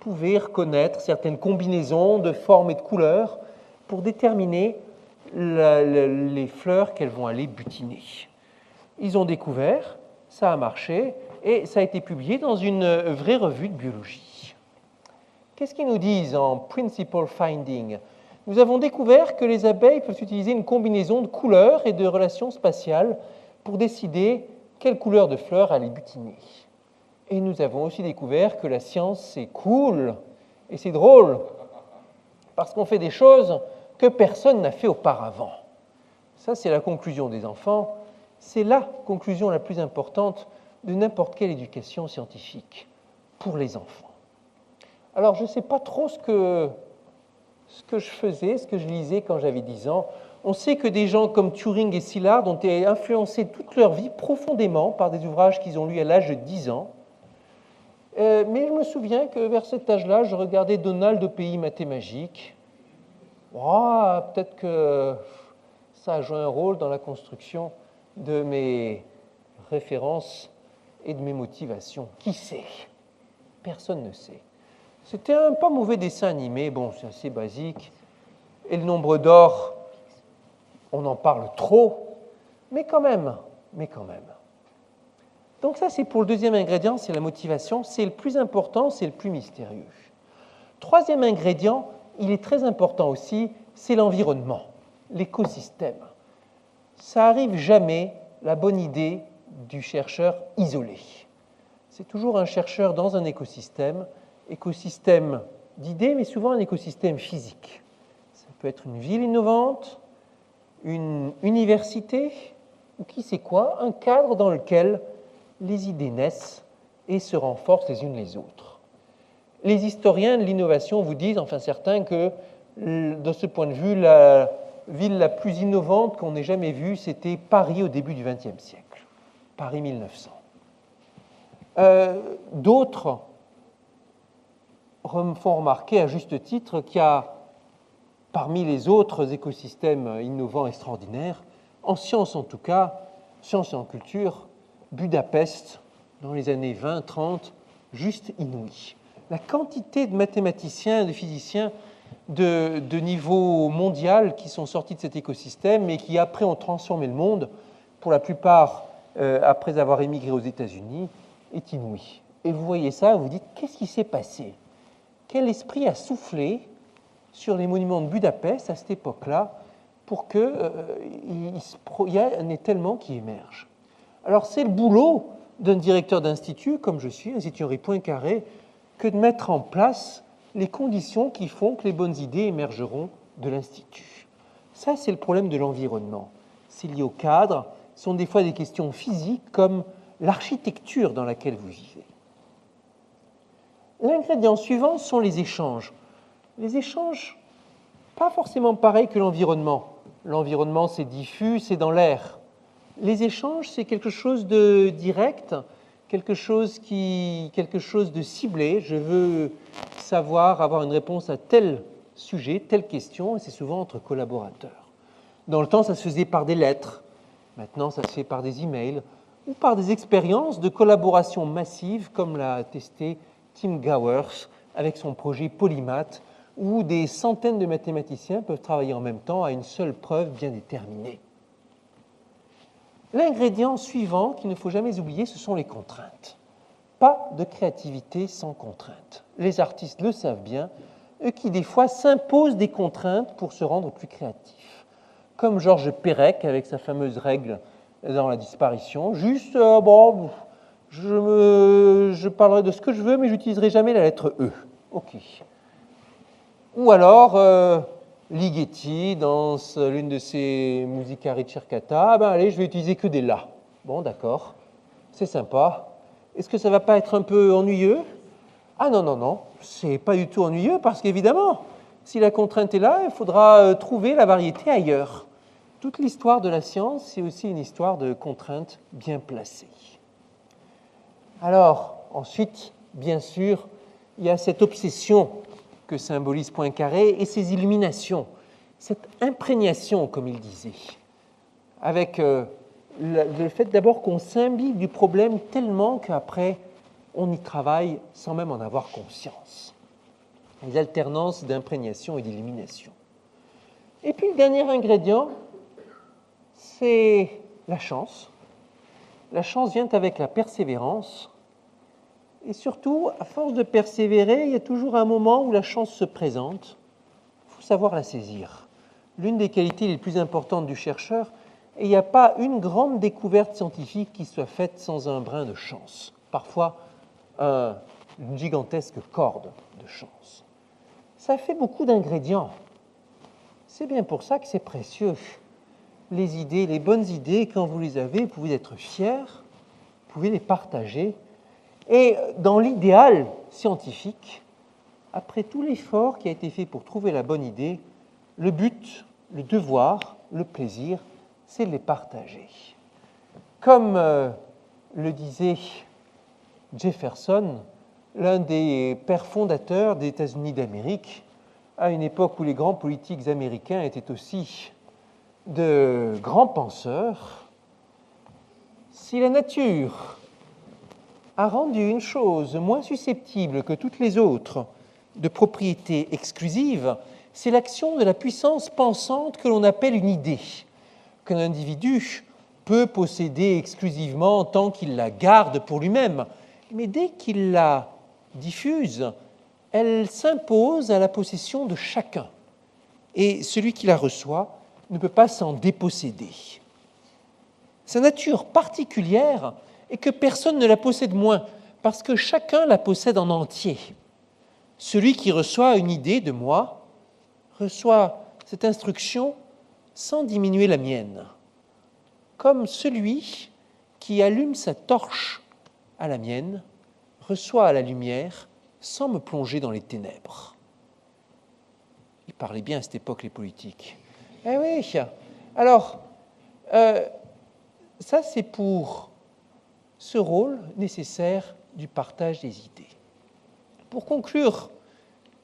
pouvaient reconnaître certaines combinaisons de formes et de couleurs pour déterminer les fleurs qu'elles vont aller butiner. Ils ont découvert, ça a marché, et ça a été publié dans une vraie revue de biologie. Qu'est-ce qu'ils nous disent en Principal Finding ? Nous avons découvert que les abeilles peuvent utiliser une combinaison de couleurs et de relations spatiales pour décider quelle couleur de fleurs aller butiner. Et nous avons aussi découvert que la science, c'est cool et c'est drôle, parce qu'on fait des choses que personne n'a fait auparavant. Ça, c'est la conclusion des enfants. C'est la conclusion la plus importante de n'importe quelle éducation scientifique pour les enfants. Alors, je ne sais pas trop ce que je faisais, ce que je lisais quand j'avais 10 ans. On sait que des gens comme Turing et Szilard ont été influencés toute leur vie profondément par des ouvrages qu'ils ont lus à l'âge de 10 ans. Mais je me souviens que vers cet âge-là, je regardais Donald au pays mathémagique. Oh, peut-être que ça a joué un rôle dans la construction de mes références et de mes motivations. Qui sait ? Personne ne sait. C'était un pas mauvais dessin animé, bon, c'est assez basique. Et le nombre d'or, on en parle trop, mais quand même. Donc ça, c'est pour le deuxième ingrédient, c'est la motivation. C'est le plus important, c'est le plus mystérieux. Troisième ingrédient, il est très important aussi, c'est l'environnement, l'écosystème. Ça n'arrive jamais, la bonne idée du chercheur isolé. C'est toujours un chercheur dans un écosystème d'idées, mais souvent un écosystème physique. Ça peut être une ville innovante, une université, ou qui sait quoi, un cadre dans lequel les idées naissent et se renforcent les unes les autres. Les historiens de l'innovation vous disent, enfin certains, que de ce point de vue, la ville la plus innovante qu'on ait jamais vue, c'était Paris au début du XXe siècle, Paris 1900. D'autres font remarquer à juste titre qu'il y a, parmi les autres écosystèmes innovants extraordinaires, en sciences en tout cas, sciences et en culture, Budapest, dans les années 20-30, juste inouï. La quantité de mathématiciens, de physiciens de niveau mondial qui sont sortis de cet écosystème et qui après ont transformé le monde, pour la plupart après avoir émigré aux États-Unis, est inouï. Et vous voyez ça, vous dites, qu'est-ce qui s'est passé ? Quel esprit a soufflé sur les monuments de Budapest à cette époque-là pour qu'il y ait un étellement qui émerge ? Alors c'est le boulot d'un directeur d'institut, comme je suis, Institut Henri Poincaré, que de mettre en place les conditions qui font que les bonnes idées émergeront de l'Institut. Ça, c'est le problème de l'environnement. C'est lié au cadre, ce sont des fois des questions physiques comme l'architecture dans laquelle vous vivez. L'ingrédient suivant sont les échanges. Les échanges, pas forcément pareil que l'environnement. L'environnement, c'est diffus, c'est dans l'air. Les échanges, c'est quelque chose de direct, quelque chose de ciblé. Je veux savoir, avoir une réponse à telle sujet, telle question, et c'est souvent entre collaborateurs. Dans le temps, ça se faisait par des lettres. Maintenant, ça se fait par des emails ou par des expériences de collaboration massive, comme l'a testé Tim Gowers avec son projet Polymath, où des centaines de mathématiciens peuvent travailler en même temps à une seule preuve bien déterminée. L'ingrédient suivant qu'il ne faut jamais oublier, ce sont les contraintes. Pas de créativité sans contraintes. Les artistes le savent bien, eux qui des fois s'imposent des contraintes pour se rendre plus créatifs. Comme Georges Perec avec sa fameuse règle dans La disparition, juste, je parlerai de ce que je veux, mais je n'utiliserai jamais la lettre E. OK. Ou alors, Ligeti, dans l'une de ses Musica ricercata, allez, je vais utiliser que des La. Bon, d'accord, c'est sympa. Est-ce que ça ne va pas être un peu ennuyeux? Ah non, c'est pas du tout ennuyeux parce qu'évidemment, si la contrainte est là, il faudra trouver la variété ailleurs. Toute l'histoire de la science, c'est aussi une histoire de contraintes bien placées. Alors, ensuite, bien sûr, il y a cette obsession que symbolise Poincaré et ses illuminations, cette imprégnation, comme il disait, avec le fait d'abord qu'on s'imbibe du problème tellement qu'après, on y travaille sans même en avoir conscience. Les alternances d'imprégnation et d'illumination. Et puis le dernier ingrédient, c'est la chance. La chance vient avec la persévérance. Et surtout, à force de persévérer, il y a toujours un moment où la chance se présente. Il faut savoir la saisir. L'une des qualités les plus importantes du chercheur, et il n'y a pas une grande découverte scientifique qui soit faite sans un brin de chance. Parfois, une gigantesque corde de chance. Ça fait beaucoup d'ingrédients. C'est bien pour ça que c'est précieux. Les idées, les bonnes idées, quand vous les avez, vous pouvez être fiers, vous pouvez les partager. Et dans l'idéal scientifique, après tout l'effort qui a été fait pour trouver la bonne idée, le but, le devoir, le plaisir, c'est de les partager. Comme le disait Jefferson, l'un des pères fondateurs des États-Unis d'Amérique, à une époque où les grands politiques américains étaient aussi de grands penseurs, si la nature a rendu une chose moins susceptible que toutes les autres de propriété exclusive, c'est l'action de la puissance pensante que l'on appelle une idée, qu'un individu peut posséder exclusivement tant qu'il la garde pour lui-même. Mais dès qu'il la diffuse, elle s'impose à la possession de chacun. Et celui qui la reçoit ne peut pas s'en déposséder. Sa nature particulière est que personne ne la possède moins, parce que chacun la possède en entier. Celui qui reçoit une idée de moi reçoit cette instruction sans diminuer la mienne, comme celui qui allume sa torche à la mienne reçoit la lumière sans me plonger dans les ténèbres. Ils parlaient bien à cette époque, les politiques. Eh oui, alors, ça c'est pour ce rôle nécessaire du partage des idées. Pour conclure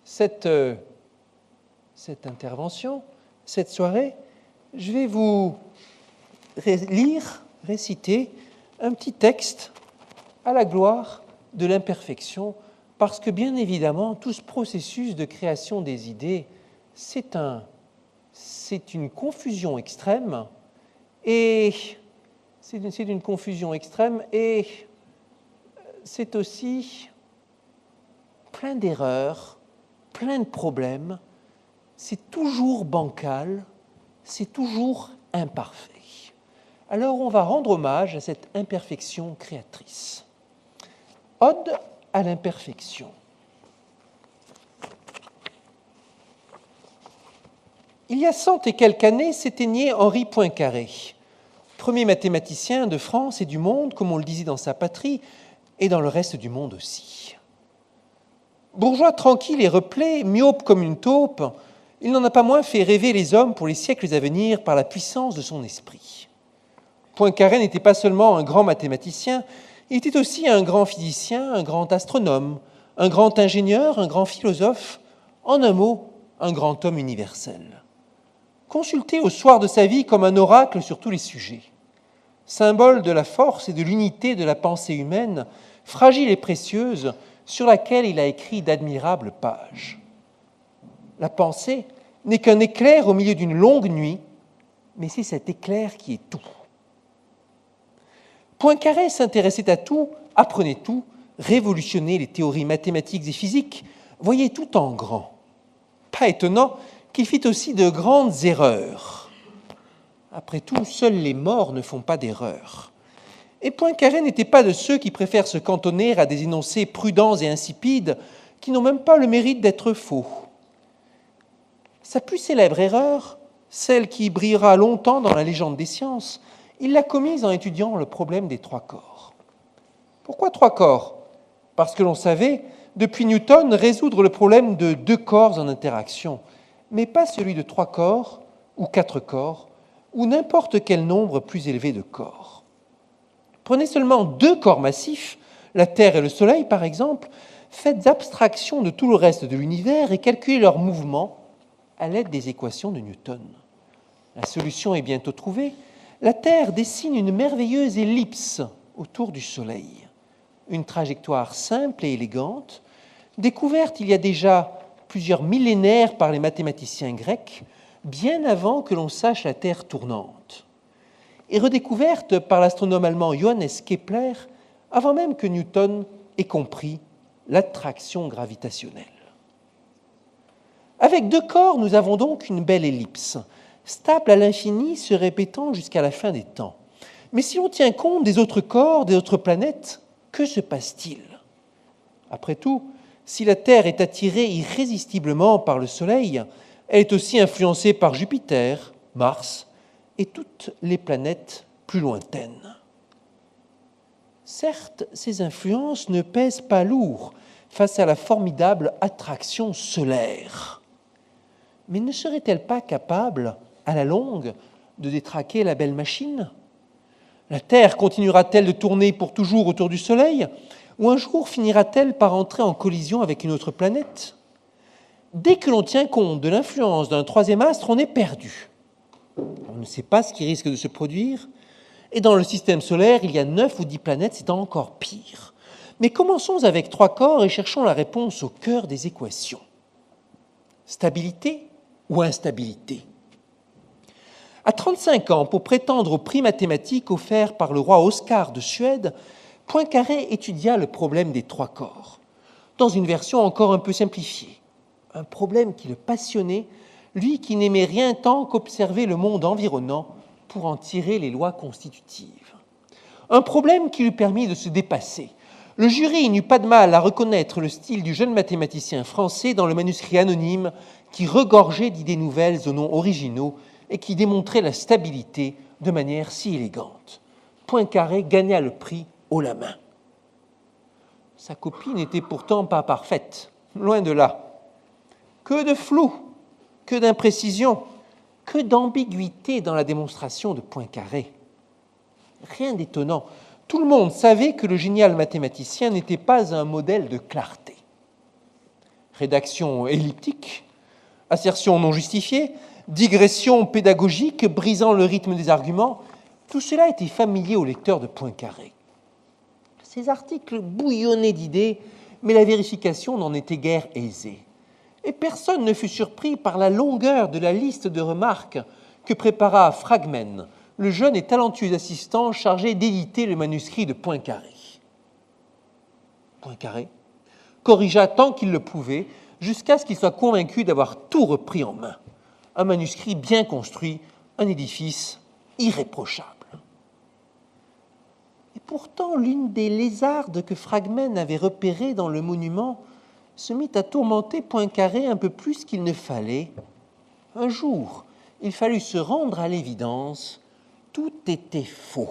cette intervention, cette soirée, je vais vous réciter un petit texte à la gloire de l'imperfection, parce que bien évidemment, tout ce processus de création des idées, c'est une confusion extrême, et c'est une confusion extrême, et c'est aussi plein d'erreurs, plein de problèmes, c'est toujours bancal, c'est toujours imparfait. Alors on va rendre hommage à cette imperfection créatrice. Ode à l'imperfection. Il y a 100 et quelques années s'éteignait Henri Poincaré, premier mathématicien de France et du monde, comme on le disait dans sa patrie, et dans le reste du monde aussi. Bourgeois tranquille et replé, myope comme une taupe, il n'en a pas moins fait rêver les hommes pour les siècles à venir par la puissance de son esprit. Poincaré n'était pas seulement un grand mathématicien, il était aussi un grand physicien, un grand astronome, un grand ingénieur, un grand philosophe, en un mot, un grand homme universel, consulté au soir de sa vie comme un oracle sur tous les sujets, symbole de la force et de l'unité de la pensée humaine, fragile et précieuse, sur laquelle il a écrit d'admirables pages. La pensée n'est qu'un éclair au milieu d'une longue nuit, mais c'est cet éclair qui est tout. Poincaré s'intéressait à tout, apprenait tout, révolutionnait les théories mathématiques et physiques, voyait tout en grand. Pas étonnant qu'il fit aussi de grandes erreurs. Après tout, seuls les morts ne font pas d'erreurs. Et Poincaré n'était pas de ceux qui préfèrent se cantonner à des énoncés prudents et insipides qui n'ont même pas le mérite d'être faux. Sa plus célèbre erreur, celle qui brillera longtemps dans la légende des sciences, il l'a commise en étudiant le problème des trois corps. Pourquoi trois corps ? Parce que l'on savait, depuis Newton, résoudre le problème de deux corps en interaction, mais pas celui de trois corps ou quatre corps, ou n'importe quel nombre plus élevé de corps. Prenez seulement deux corps massifs, la Terre et le Soleil par exemple, faites abstraction de tout le reste de l'univers et calculez leurs mouvements à l'aide des équations de Newton. La solution est bientôt trouvée. La Terre dessine une merveilleuse ellipse autour du Soleil. Une trajectoire simple et élégante, découverte il y a déjà plusieurs millénaires par les mathématiciens grecs, bien avant que l'on sache la Terre tournante, et redécouverte par l'astronome allemand Johannes Kepler, avant même que Newton ait compris l'attraction gravitationnelle. Avec deux corps, nous avons donc une belle ellipse, stable à l'infini, se répétant jusqu'à la fin des temps. Mais si l'on tient compte des autres corps, des autres planètes, que se passe-t-il ? Après tout, si la Terre est attirée irrésistiblement par le Soleil, elle est aussi influencée par Jupiter, Mars et toutes les planètes plus lointaines. Certes, ces influences ne pèsent pas lourd face à la formidable attraction solaire. Mais ne serait-elle pas capable, à la longue, de détraquer la belle machine ? La Terre continuera-t-elle de tourner pour toujours autour du Soleil, ou un jour finira-t-elle par entrer en collision avec une autre planète ? Dès que l'on tient compte de l'influence d'un troisième astre, on est perdu. On ne sait pas ce qui risque de se produire, et dans le système solaire, il y a 9 ou 10 planètes, c'est encore pire. Mais commençons avec 3 corps et cherchons la réponse au cœur des équations. Stabilité ou instabilité ? À 35 ans, pour prétendre au prix mathématique offert par le roi Oscar de Suède, Poincaré étudia le problème des 3 corps, dans une version encore un peu simplifiée. Un problème qui le passionnait, lui qui n'aimait rien tant qu'observer le monde environnant pour en tirer les lois constitutives. Un problème qui lui permit de se dépasser. Le jury n'eut pas de mal à reconnaître le style du jeune mathématicien français dans le manuscrit anonyme qui regorgeait d'idées nouvelles aux noms originaux et qui démontrait la stabilité de manière si élégante. Poincaré gagna le prix haut la main. Sa copie n'était pourtant pas parfaite, loin de là. Que de flou, que d'imprécision, que d'ambiguïté dans la démonstration de Poincaré. Rien d'étonnant. Tout le monde savait que le génial mathématicien n'était pas un modèle de clarté. Rédaction elliptique, assertion non justifiée, digression pédagogique brisant le rythme des arguments, tout cela était familier au lecteur de Poincaré. Ces articles bouillonnaient d'idées, mais la vérification n'en était guère aisée. Et personne ne fut surpris par la longueur de la liste de remarques que prépara Phragmène, le jeune et talentueux assistant chargé d'éditer le manuscrit de Poincaré. Poincaré corrigea tant qu'il le pouvait, jusqu'à ce qu'il soit convaincu d'avoir tout repris en main. Un manuscrit bien construit, un édifice irréprochable. Et pourtant, l'une des lézardes que Phragmène avait repérées dans le monument se mit à tourmenter Poincaré un peu plus qu'il ne fallait. Un jour, il fallut se rendre à l'évidence, tout était faux.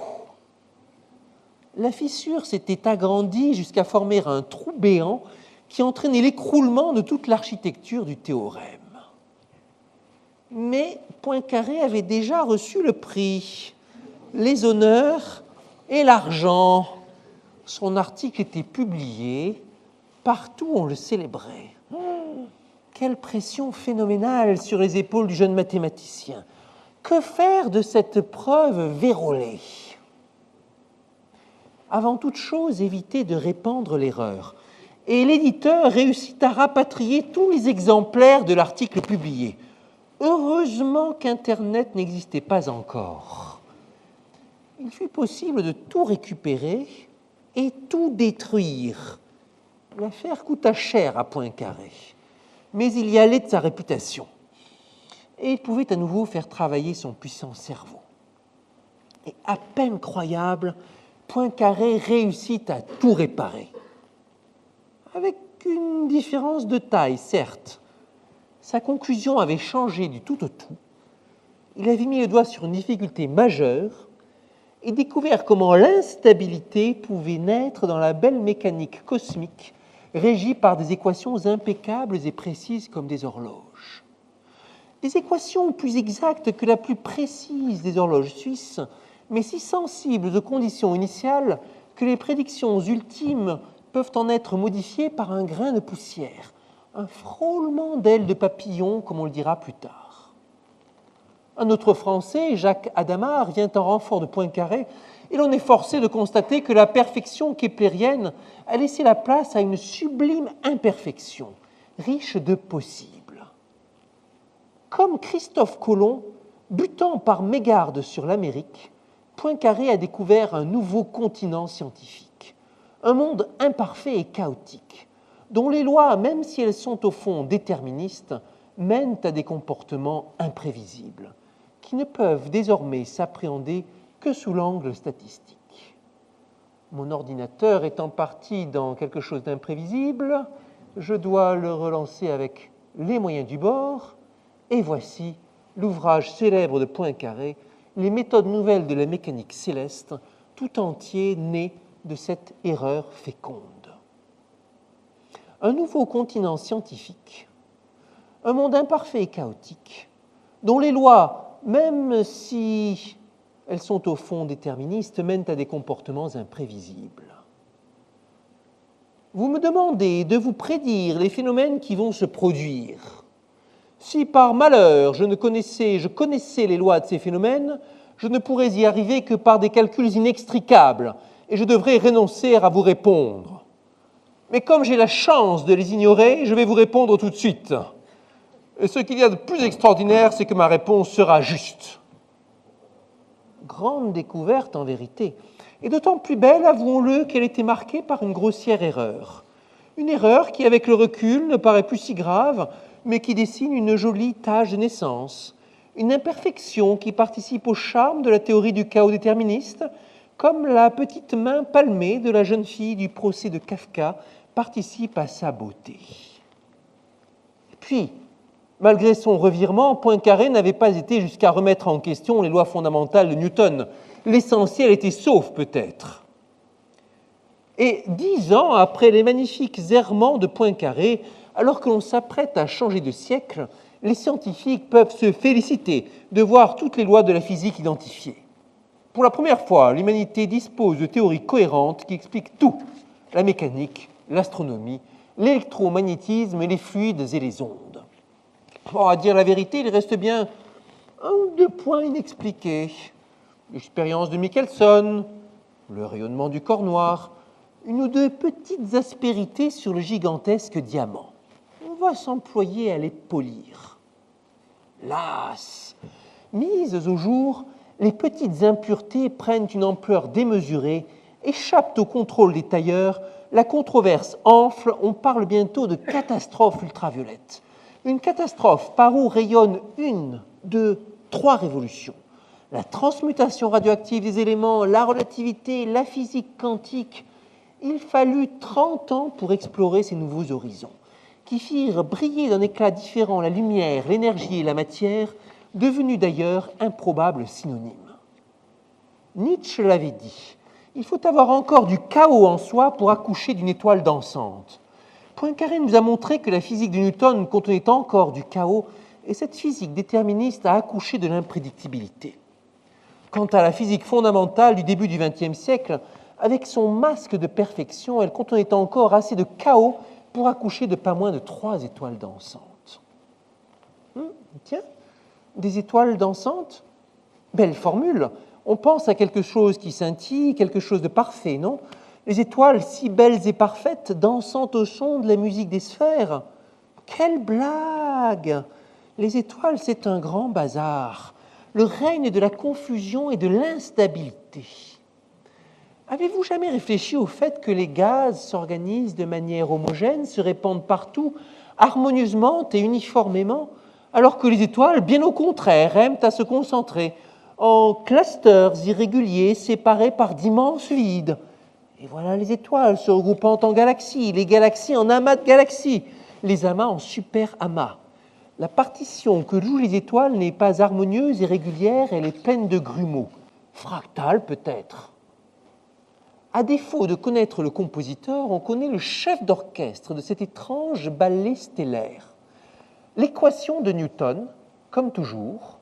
La fissure s'était agrandie jusqu'à former un trou béant qui entraînait l'écroulement de toute l'architecture du théorème. Mais Poincaré avait déjà reçu le prix, les honneurs et l'argent. Son article était publié, partout on le célébrait. Quelle pression phénoménale sur les épaules du jeune mathématicien. Que faire de cette preuve vérolée? Avant toute chose, éviter de répandre l'erreur. Et l'éditeur réussit à rapatrier tous les exemplaires de l'article publié. Heureusement qu'Internet n'existait pas encore. Il fut possible de tout récupérer et tout détruire. L'affaire coûta cher à Poincaré, mais il y allait de sa réputation. Et il pouvait à nouveau faire travailler son puissant cerveau. Et à peine croyable, Poincaré réussit à tout réparer. Avec une différence de taille, certes. Sa conclusion avait changé du tout au tout. Il avait mis le doigt sur une difficulté majeure et découvert comment l'instabilité pouvait naître dans la belle mécanique cosmique régie par des équations impeccables et précises comme des horloges. Des équations plus exactes que la plus précise des horloges suisses, mais si sensibles aux conditions initiales que les prédictions ultimes peuvent en être modifiées par un grain de poussière, un frôlement d'ailes de papillon, comme on le dira plus tard. Un autre Français, Jacques Hadamard, vient en renfort de Poincaré, et l'on est forcé de constater que la perfection keplérienne a laissé la place à une sublime imperfection, riche de possibles. Comme Christophe Colomb, butant par mégarde sur l'Amérique, Poincaré a découvert un nouveau continent scientifique, un monde imparfait et chaotique, dont les lois, même si elles sont au fond déterministes, mènent à des comportements imprévisibles, qui ne peuvent désormais s'appréhender que sous l'angle statistique. Mon ordinateur étant parti dans quelque chose d'imprévisible, je dois le relancer avec les moyens du bord, et voici l'ouvrage célèbre de Poincaré, Les méthodes nouvelles de la mécanique céleste, tout entier né de cette erreur féconde. Un nouveau continent scientifique, un monde imparfait et chaotique, dont les lois, même si elles sont au fond déterministes, mènent à des comportements imprévisibles. Vous me demandez de vous prédire les phénomènes qui vont se produire. Si par malheur je connaissais les lois de ces phénomènes, je ne pourrais y arriver que par des calculs inextricables, et je devrais renoncer à vous répondre. Mais comme j'ai la chance de les ignorer, je vais vous répondre tout de suite. Et ce qu'il y a de plus extraordinaire, c'est que ma réponse sera juste. Grande découverte en vérité, et d'autant plus belle, avouons-le, qu'elle était marquée par une grossière erreur. Une erreur qui, avec le recul, ne paraît plus si grave, mais qui dessine une jolie tache de naissance, une imperfection qui participe au charme de la théorie du chaos déterministe, comme la petite main palmée de la jeune fille du procès de Kafka participe à sa beauté. Puis, malgré son revirement, Poincaré n'avait pas été jusqu'à remettre en question les lois fondamentales de Newton. L'essentiel était sauf, peut-être. Et 10 ans après les magnifiques errements de Poincaré, alors que l'on s'apprête à changer de siècle, les scientifiques peuvent se féliciter de voir toutes les lois de la physique identifiées. Pour la première fois, l'humanité dispose de théories cohérentes qui expliquent tout, la mécanique, l'astronomie, l'électromagnétisme, les fluides et les ondes. Bon, à dire la vérité, il reste bien un ou deux points inexpliqués. L'expérience de Michelson, le rayonnement du corps noir, une ou deux petites aspérités sur le gigantesque diamant. On va s'employer à les polir. Las, mises au jour, les petites impuretés prennent une ampleur démesurée, échappent au contrôle des tailleurs, la controverse enfle, on parle bientôt de catastrophe ultraviolette. Une catastrophe par où rayonnent 1, 2, 3 révolutions. La transmutation radioactive des éléments, la relativité, la physique quantique. Il fallut 30 ans pour explorer ces nouveaux horizons, qui firent briller d'un éclat différent la lumière, l'énergie et la matière, devenus d'ailleurs improbables synonymes. Nietzsche l'avait dit, il faut avoir encore du chaos en soi pour accoucher d'une étoile dansante. Poincaré nous a montré que la physique de Newton contenait encore du chaos, et cette physique déterministe a accouché de l'imprédictibilité. Quant à la physique fondamentale du début du XXe siècle, avec son masque de perfection, elle contenait encore assez de chaos pour accoucher de pas moins de 3 étoiles dansantes. Tiens, des étoiles dansantes? Belle formule. On pense à quelque chose qui scintille, quelque chose de parfait, non? Les étoiles si belles et parfaites, dansant au son de la musique des sphères. Quelle blague! Les étoiles, c'est un grand bazar, le règne de la confusion et de l'instabilité. Avez-vous jamais réfléchi au fait que les gaz s'organisent de manière homogène, se répandent partout, harmonieusement et uniformément, alors que les étoiles, bien au contraire, aiment à se concentrer en clusters irréguliers séparés par d'immenses vides? Et voilà les étoiles se regroupant en galaxies, les galaxies en amas de galaxies, les amas en super-amas. La partition que jouent les étoiles n'est pas harmonieuse et régulière, elle est pleine de grumeaux. Fractale peut-être. À défaut de connaître le compositeur, on connaît le chef d'orchestre de cet étrange ballet stellaire. L'équation de Newton, comme toujours,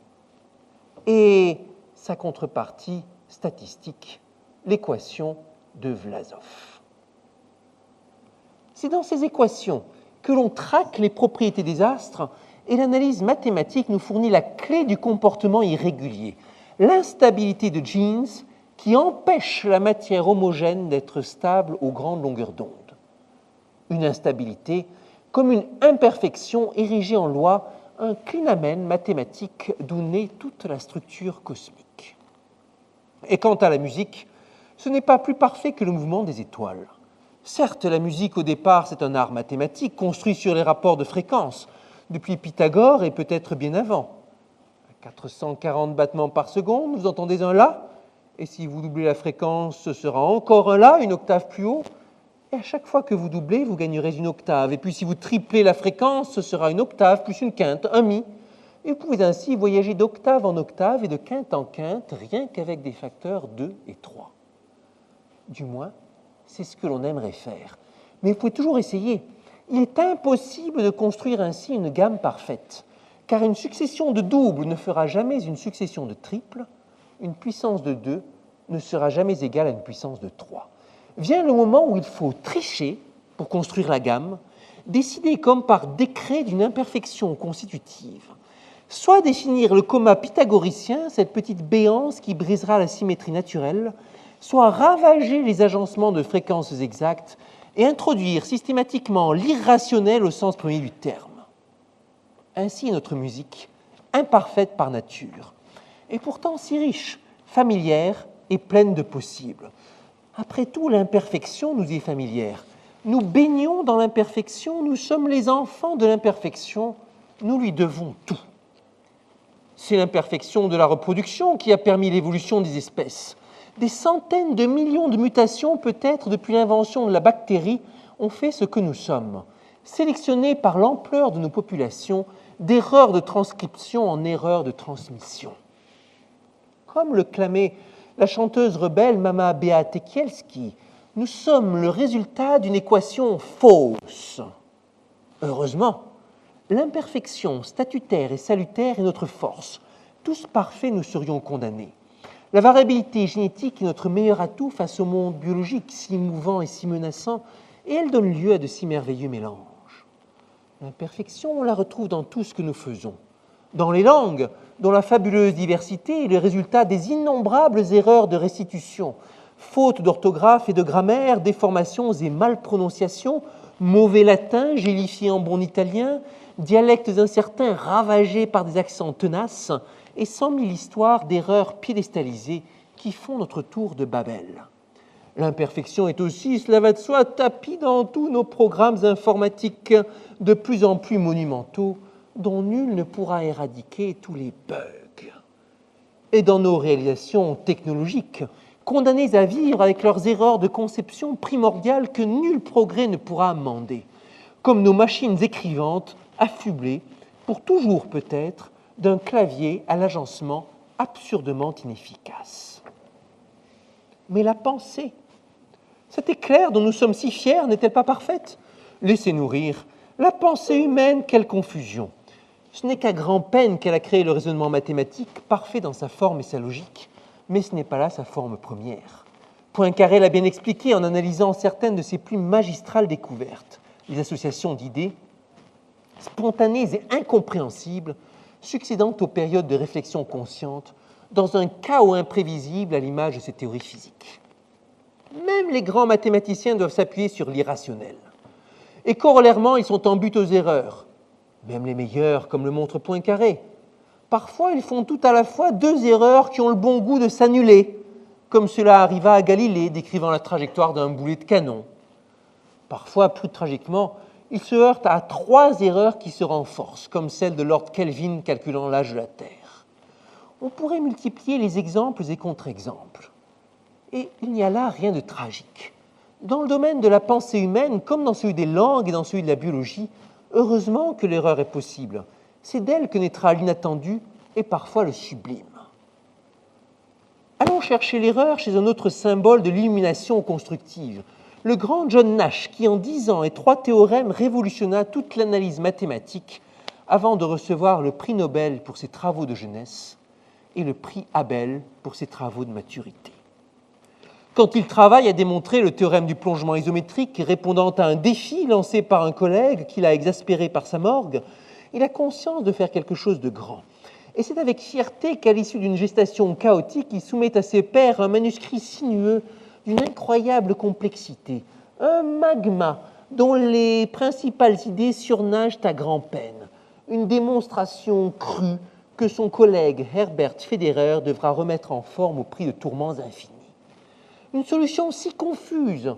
et sa contrepartie statistique, l'équation de Vlasov. C'est dans ces équations que l'on traque les propriétés des astres et l'analyse mathématique nous fournit la clé du comportement irrégulier, l'instabilité de Jeans qui empêche la matière homogène d'être stable aux grandes longueurs d'onde. Une instabilité comme une imperfection érigée en loi, un clinamen mathématique d'où naît toute la structure cosmique. Et quant à la musique, ce n'est pas plus parfait que le mouvement des étoiles. Certes, la musique au départ, c'est un art mathématique construit sur les rapports de fréquence, depuis Pythagore et peut-être bien avant. À 440 battements par seconde, vous entendez un La, et si vous doublez la fréquence, ce sera encore un La, une octave plus haut, et à chaque fois que vous doublez, vous gagnerez une octave, et puis si vous triplez la fréquence, ce sera une octave plus une quinte, un Mi, et vous pouvez ainsi voyager d'octave en octave et de quinte en quinte, rien qu'avec des facteurs 2 et 3. Du moins, c'est ce que l'on aimerait faire. Mais vous pouvez toujours essayer. Il est impossible de construire ainsi une gamme parfaite, car une succession de doubles ne fera jamais une succession de triples, une puissance de 2 ne sera jamais égale à une puissance de 3. Vient le moment où il faut tricher pour construire la gamme, décider comme par décret d'une imperfection constitutive, soit définir le comma pythagoricien, cette petite béance qui brisera la symétrie naturelle, soit ravager les agencements de fréquences exactes et introduire systématiquement l'irrationnel au sens premier du terme. Ainsi est notre musique, imparfaite par nature, et pourtant si riche, familière et pleine de possibles. Après tout, l'imperfection nous est familière. Nous baignons dans l'imperfection, nous sommes les enfants de l'imperfection, nous lui devons tout. C'est l'imperfection de la reproduction qui a permis l'évolution des espèces. Des centaines de millions de mutations, peut-être depuis l'invention de la bactérie, ont fait ce que nous sommes, sélectionnés par l'ampleur de nos populations, d'erreurs de transcription en erreurs de transmission. Comme le clamait la chanteuse rebelle Mama Beatekielski, nous sommes le résultat d'une équation fausse. Heureusement, l'imperfection statutaire et salutaire est notre force. Tous parfaits, nous serions condamnés. La variabilité génétique est notre meilleur atout face au monde biologique si mouvant et si menaçant, et elle donne lieu à de si merveilleux mélanges. L'imperfection, on la retrouve dans tout ce que nous faisons. Dans les langues, dont la fabuleuse diversité est le résultat des innombrables erreurs de restitution, fautes d'orthographe et de grammaire, déformations et malprononciations, mauvais latin gélifié en bon italien, dialectes incertains ravagés par des accents tenaces, et 100 000 histoires d'erreurs piédestalisées qui font notre tour de Babel. L'imperfection est aussi, cela va de soi, tapie dans tous nos programmes informatiques de plus en plus monumentaux, dont nul ne pourra éradiquer tous les bugs. Et dans nos réalisations technologiques, condamnées à vivre avec leurs erreurs de conception primordiales que nul progrès ne pourra amender, comme nos machines écrivantes affublées, pour toujours peut-être, d'un clavier à l'agencement absurdement inefficace. Mais la pensée, cet éclair dont nous sommes si fiers, n'est-elle pas parfaite? Laissez-nous rire. La pensée humaine, quelle confusion! Ce n'est qu'à grand-peine qu'elle a créé le raisonnement mathématique, parfait dans sa forme et sa logique, mais ce n'est pas là sa forme première. Poincaré l'a bien expliqué en analysant certaines de ses plus magistrales découvertes. Les associations d'idées, spontanées et incompréhensibles, succédant aux périodes de réflexion consciente, dans un chaos imprévisible à l'image de ces théories physiques. Même les grands mathématiciens doivent s'appuyer sur l'irrationnel. Et corollairement, ils sont en butte aux erreurs. Même les meilleurs, comme le montre Poincaré. Parfois, ils font tout à la fois deux erreurs qui ont le bon goût de s'annuler, comme cela arriva à Galilée, décrivant la trajectoire d'un boulet de canon. Parfois, plus tragiquement, ils se heurtent à trois erreurs qui se renforcent, comme celle de Lord Kelvin calculant l'âge de la Terre. On pourrait multiplier les exemples et contre-exemples. Et il n'y a là rien de tragique. Dans le domaine de la pensée humaine, comme dans celui des langues et dans celui de la biologie, heureusement que l'erreur est possible. C'est d'elle que naîtra l'inattendu et parfois le sublime. Allons chercher l'erreur chez un autre symbole de l'illumination constructive, le grand John Nash, qui en 10 ans et 3 théorèmes révolutionna toute l'analyse mathématique avant de recevoir le prix Nobel pour ses travaux de jeunesse et le prix Abel pour ses travaux de maturité. Quand il travaille à démontrer le théorème du plongement isométrique répondant à un défi lancé par un collègue qu'il a exaspéré par sa morgue, il a conscience de faire quelque chose de grand. Et c'est avec fierté qu'à l'issue d'une gestation chaotique, il soumet à ses pairs un manuscrit sinueux d'une incroyable complexité, un magma dont les principales idées surnagent à grand-peine, une démonstration crue que son collègue Herbert Federer devra remettre en forme au prix de tourments infinis. Une solution si confuse,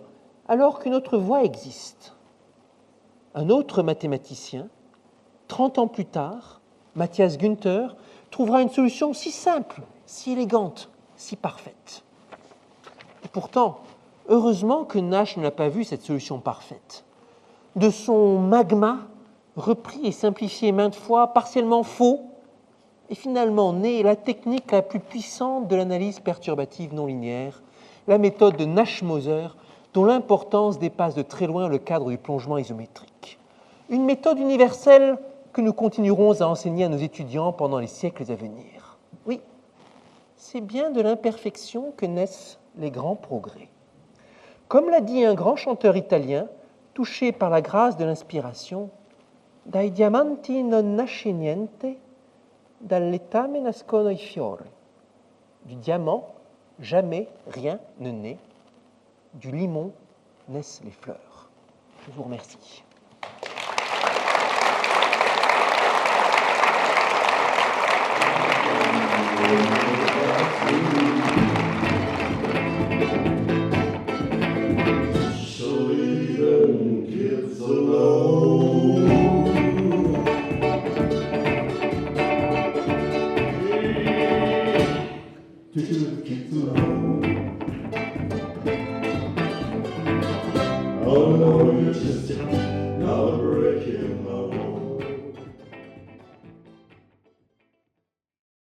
alors qu'une autre voie existe. Un autre mathématicien, 30 ans plus tard, Matthias Günther, trouvera une solution si simple, si élégante, si parfaite. Et pourtant, heureusement que Nash ne l'a pas vue, cette solution parfaite. De son magma, repris et simplifié maintes fois, partiellement faux, est finalement née la technique la plus puissante de l'analyse perturbative non linéaire, la méthode de Nash-Moser, dont l'importance dépasse de très loin le cadre du plongement isométrique. Une méthode universelle que nous continuerons à enseigner à nos étudiants pendant les siècles à venir. Oui, c'est bien de l'imperfection que naissent les grands progrès. Comme l'a dit un grand chanteur italien, touché par la grâce de l'inspiration, « Dai diamanti non nasce niente, dall'etame nascono i fiori » Du diamant, jamais rien ne naît. Du limon naissent les fleurs. Je vous remercie. So even kids alone. Two kids alone. Oh no, you're just not breaking my